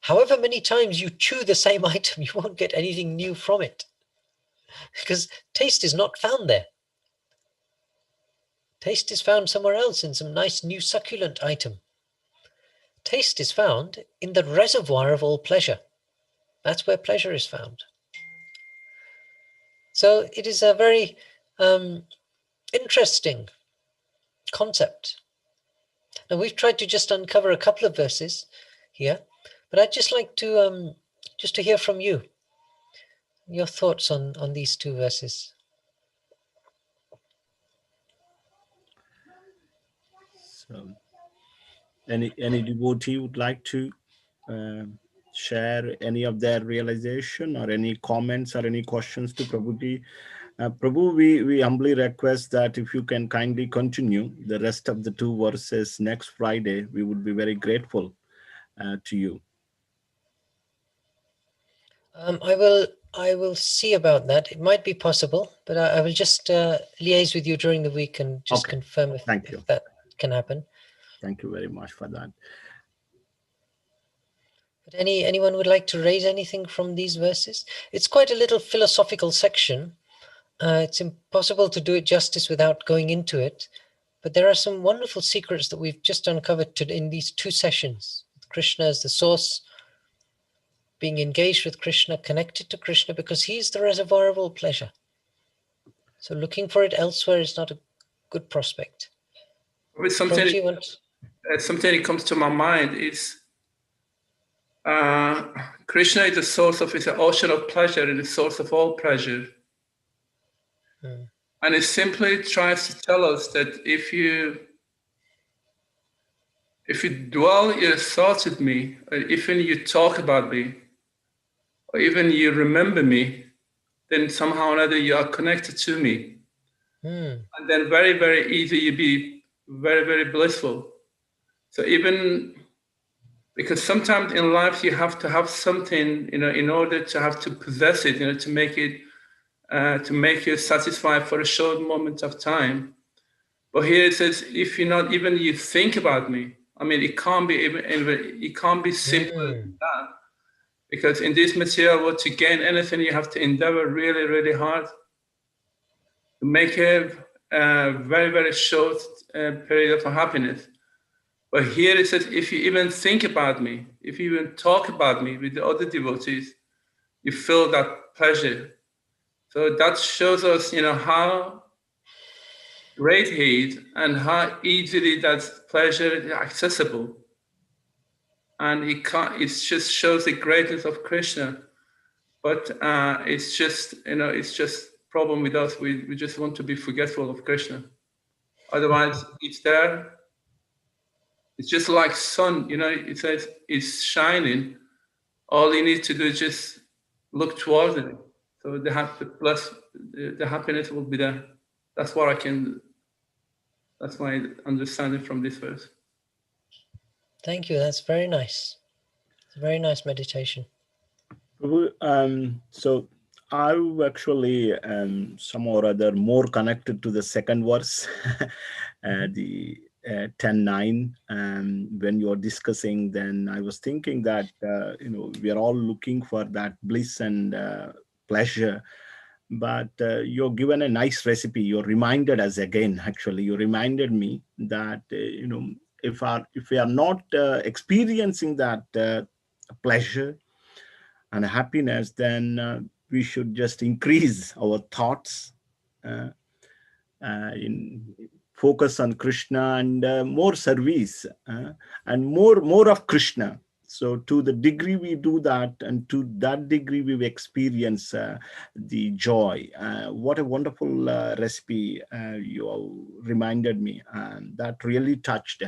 However many times you chew the same item, you won't get anything new from it, because taste is not found there. Taste is found somewhere else in some nice new succulent item. Taste is found in the reservoir of all pleasure. That's where pleasure is found. So it is a very interesting concept. Now we've tried to just uncover a couple of verses here, but I'd just like to just to hear from you, your thoughts on these 2 verses. So, any devotee would like to share any of their realization or any comments or any questions to Prabhuji? Prabhu, we humbly request that if you can kindly continue the rest of the 2 verses next Friday, we would be very grateful. to you? I will see about that. It might be possible, but I will just liaise with you during the week and just Okay. confirm Thank you. if that can happen. Thank you very much for that. But anyone would like to raise anything from these verses? It's quite a little philosophical section. It's impossible to do it justice without going into it. But there are some wonderful secrets that we've just uncovered in these 2 sessions. Krishna as the source, being engaged with Krishna, connected to Krishna, because he's the reservoir of all pleasure. So looking for it elsewhere is not a good prospect. Something that comes to my mind is Krishna is the source of, it's an ocean of pleasure and the source of all pleasure. And it simply tries to tell us that if you dwell your thoughts with me, or even you talk about me, or even you remember me, then somehow or other you are connected to me. And then very, very easy you be very, very blissful. So even because sometimes in life you have to have something, in order to have to possess it, to make it, to make you satisfied for a short moment of time. But here it says, if you not even you think about me, I mean, it can't be even, it can't be simple as that. Because in this material world, to gain anything, you have to endeavor really, really hard to make a very, very short period of happiness. But here it says, if you even think about me, if you even talk about me with the other devotees, you feel that pleasure. So that shows us, how great he is and how easily that pleasure is accessible. And it just shows the greatness of Krishna. But it's just, it's just problem with us. We just want to be forgetful of Krishna. Otherwise, it's there. It's just like sun, it says it's shining. All you need to do is just look towards it. So the happiness will be there. That's my understanding from this verse. Thank you. That's very nice. It's a very nice meditation. So I'm actually some or other more connected to the second verse, the 10:9. When you're discussing, then I was thinking that we are all looking for that bliss and pleasure, but you're given a nice recipe. You're reminded us again. Actually, you reminded me that if we are not experiencing that pleasure and happiness, then we should just increase our thoughts, in focus on Krishna, and more service, and more of Krishna. So to the degree we do that, and to that degree we experience the joy. What a wonderful recipe you reminded me, and that really touched.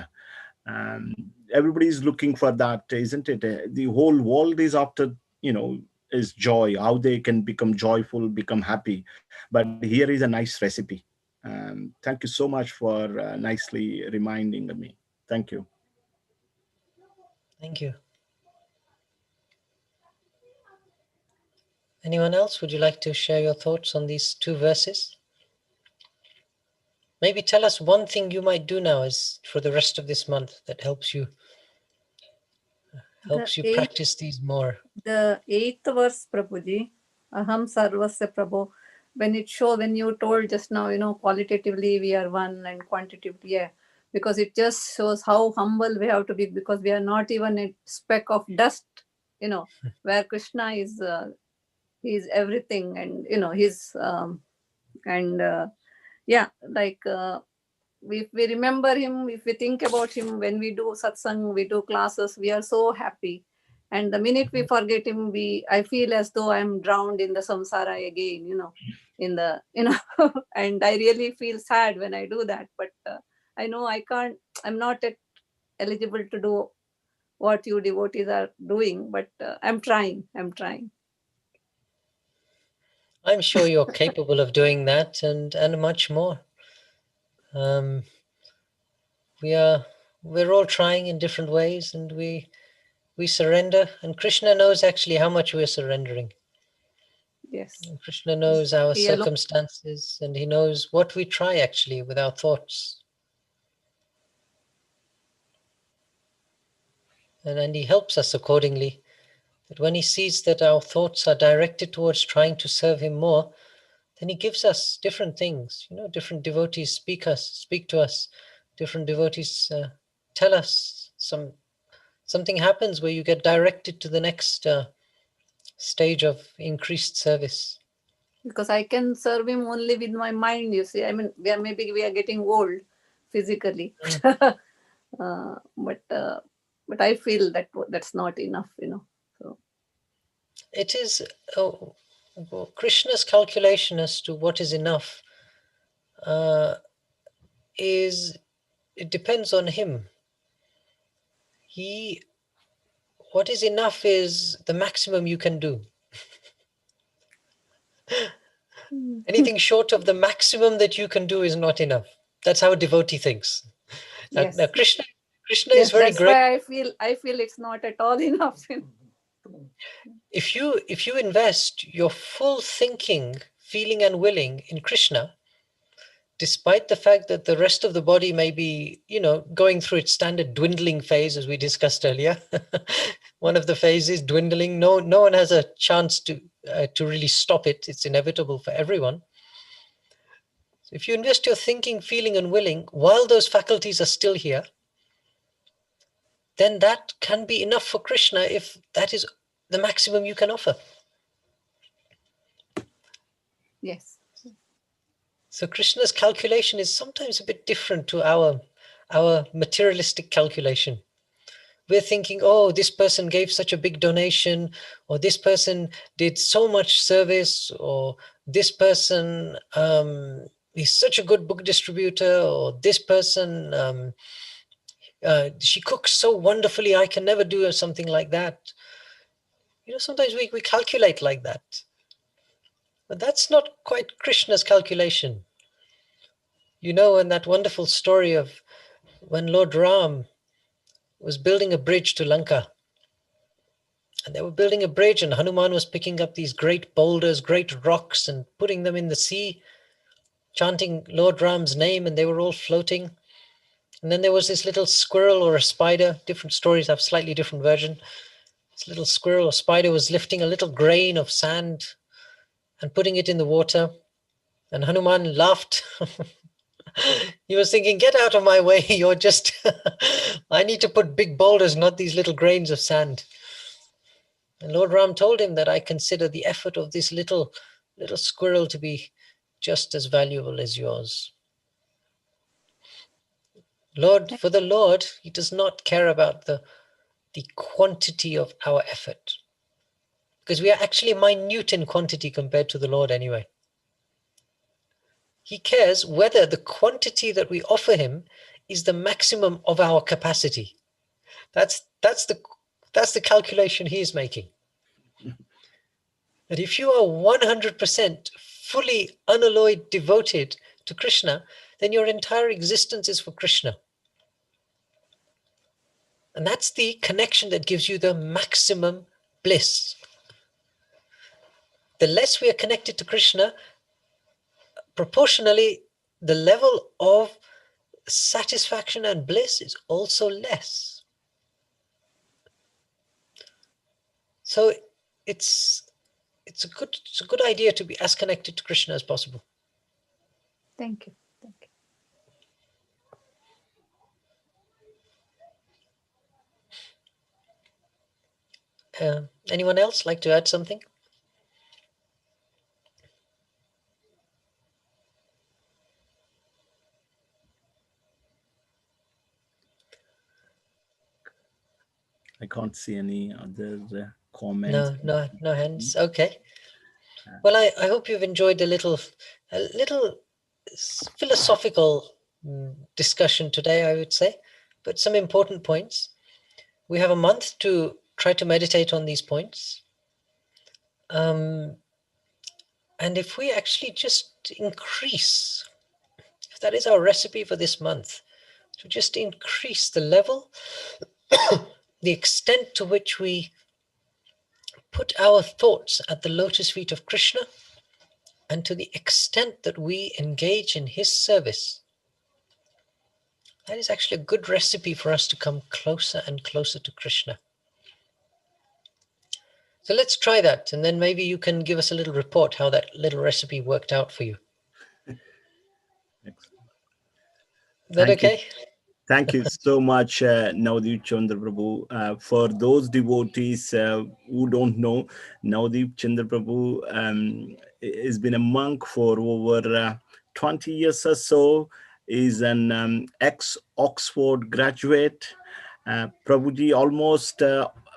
Everybody is looking for that, isn't it? The whole world is after, is joy, how they can become joyful, become happy. But here is a nice recipe. Thank you so much for nicely reminding me. Thank you. Thank you. Anyone else? Would you like to share your thoughts on these 2 verses? Maybe tell us one thing you might do now as for the rest of this month that helps you practice these more. The 8th verse, Prabhuji, Aham Sarvasya Prabhu, when you told just now, qualitatively we are one and quantitatively, yeah, because it just shows how humble we have to be, because we are not even a speck of dust, where Krishna is, he's everything, and, he's, if we remember him, if we think about him, when we do satsang, we do classes, we are so happy. And the minute we forget him, I feel as though I'm drowned in the samsara again, and I really feel sad when I do that. But I know I'm not eligible to do what you devotees are doing, but I'm trying. I'm sure you're capable of doing that and much more. We're all trying in different ways, and we we surrender, and Krishna knows actually how much we're surrendering. Yes. And Krishna knows our He alone. circumstances, and he knows what we try actually with our thoughts. And he helps us accordingly. That when he sees that our thoughts are directed towards trying to serve him more, then he gives us different things. Different devotees speak to us. Different devotees tell us something happens where you get directed to the next stage of increased service. Because I can serve him only with my mind, you see. I mean, maybe we are getting old physically. But I feel that's not enough, So It is Krishna's calculation as to what is enough it depends on him. What is enough is the maximum you can do. Anything short of the maximum that you can do is not enough. That's how a devotee thinks. yes. Now Krishna Yes, is very that's great. why I feel it's not at all enough. If you invest your full thinking, feeling and willing in Krishna, despite the fact that the rest of the body may be, going through its standard dwindling phase, as we discussed earlier. One of the phases, dwindling. No one has a chance to really stop it. It's inevitable for everyone. So if you invest your thinking, feeling and willing while those faculties are still here, then that can be enough for Krishna if that is the maximum you can offer. Yes. So Krishna's calculation is sometimes a bit different to our materialistic calculation. We're thinking, oh, this person gave such a big donation, or this person did so much service, or this person is such a good book distributor, or this person, she cooks so wonderfully, I can never do something like that. Sometimes we calculate like that. But that's not quite Krishna's calculation. In that wonderful story of when Lord Ram was building a bridge to Lanka, and they were building a bridge, and Hanuman was picking up these great boulders, great rocks, and putting them in the sea, chanting Lord Ram's name, and they were all floating. And then there was this little squirrel or a spider. Different stories have slightly different version. This little squirrel or spider was lifting a little grain of sand and putting it in the water. And Hanuman laughed. He was thinking, get out of my way. You're just, I need to put big boulders, not these little grains of sand. And Lord Ram told him that I consider the effort of this little squirrel to be just as valuable as yours. For the Lord, he does not care about the quantity of our effort, because we are actually minute in quantity compared to the Lord anyway. He cares whether the quantity that we offer him is the maximum of our capacity. That's the calculation he is making. That if you are 100% fully unalloyed devoted to Krishna, then your entire existence is for Krishna. And that's the connection that gives you the maximum bliss. The less we are connected to Krishna, proportionally, the level of satisfaction and bliss is also less. So it's a good idea to be as connected to Krishna as possible. Thank you. Anyone else like to add something? I can't see any other comments. No hands. Okay. Well, I hope you've enjoyed a little philosophical discussion today, I would say, but some important points. We have a month to try to meditate on these points. And if we actually just increase, if that is our recipe for this month, to just increase the level the extent to which we put our thoughts at the lotus feet of Krishna, and to the extent that we engage in his service, that is actually a good recipe for us to come closer and closer to Krishna. So let's try that, and then maybe you can give us a little report how that little recipe worked out for you. Excellent. Is that Thank you. okay? Thank you so much, Navdeep Chandra Prabhu. For those devotees who don't know, Navdeep Chandra Prabhu has been a monk for over 20 years or so. Is an ex-Oxford graduate. Prabhuji almost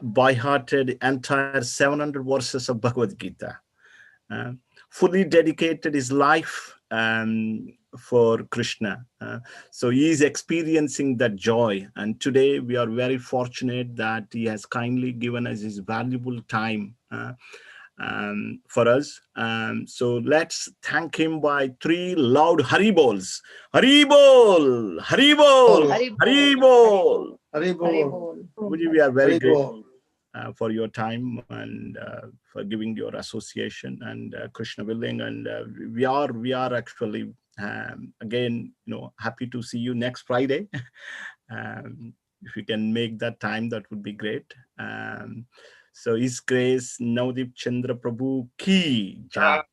by-hearted entire 700 verses of Bhagavad Gita. Fully dedicated his life for Krishna. So he is experiencing that joy. And today we are very fortunate that he has kindly given us his valuable time for us. So let's thank him by 3 loud Haribols. Haribol! Haribol! Haribol! Haribol. We are very grateful for your time and for giving your association, and Krishna willing, and we are actually again happy to see you next Friday. If you can make that time, that would be great. So His Grace Navdeep Chandra Prabhu ki jai.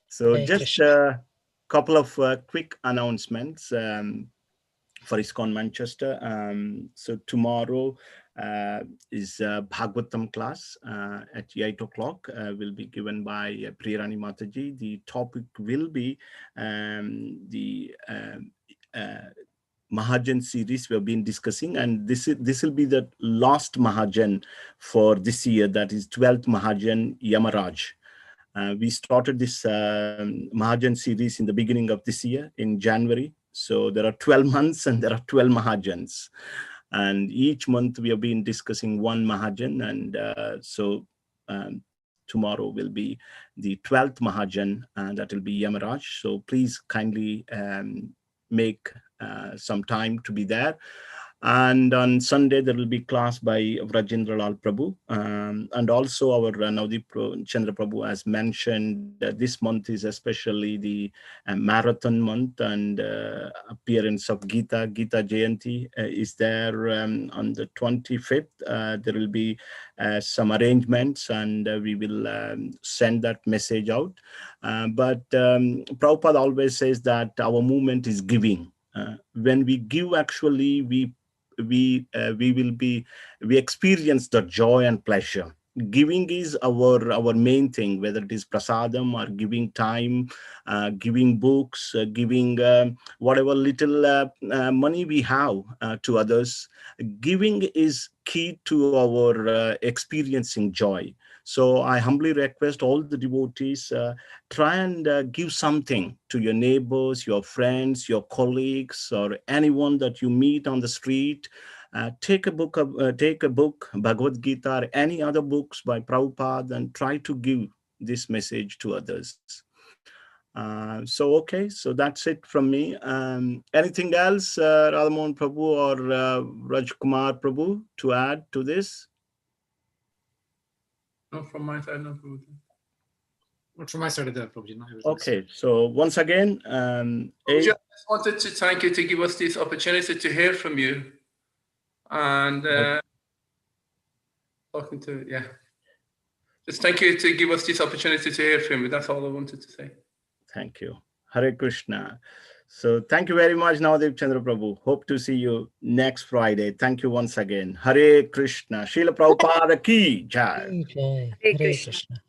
So Hey, just Krishna. a couple of quick announcements for ISKCON Manchester. So tomorrow is Bhagavatam class at 8 o'clock, will be given by Priyarani Mataji. The topic will be the Mahajan series we have been discussing, and this will be the last Mahajan for this year, that is 12th Mahajan Yamaraj. We started this Mahajan series in the beginning of this year in January. So there are 12 months and there are 12 Mahajans. And each month we have been discussing one Mahajan. And so tomorrow will be the 12th Mahajan, and that will be Yamaraj. So please kindly make some time to be there. And on Sunday, there will be class by Vrajendra Lal Prabhu. And also our Navdeep Chandra Prabhu has mentioned that this month is especially the marathon month, and appearance of Gita Jayanti is there on the 25th. There will be some arrangements, and we will send that message out. But Prabhupada always says that our movement is giving. When we give, actually, we experience the joy and pleasure. Giving is our main thing, whether it is prasadam or giving time, giving books, giving whatever little money we have to others. Giving is key to our experiencing joy. So I humbly request all the devotees, try and give something to your neighbors, your friends, your colleagues, or anyone that you meet on the street. Take a book, Bhagavad Gita, or any other books by Prabhupada, and try to give this message to others. So okay, so that's it from me. Anything else, Radhamohan Prabhu or Rajkumar Prabhu, to add to this? No, from my side, no. Not from my side of that, Prabhuji. No, Okay, so once again, I just wanted to thank you to give us this opportunity to hear from you. And talking to, just thank you to give us this opportunity to hear from you. That's all I wanted to say. Thank you. Hare Krishna. So thank you very much, Navdeep Chandra Prabhu. Hope to see you next Friday. Thank you once again. Hare Krishna. Srila Prabhupada ki jai. Jai. Hare Hare Krishna. Krishna.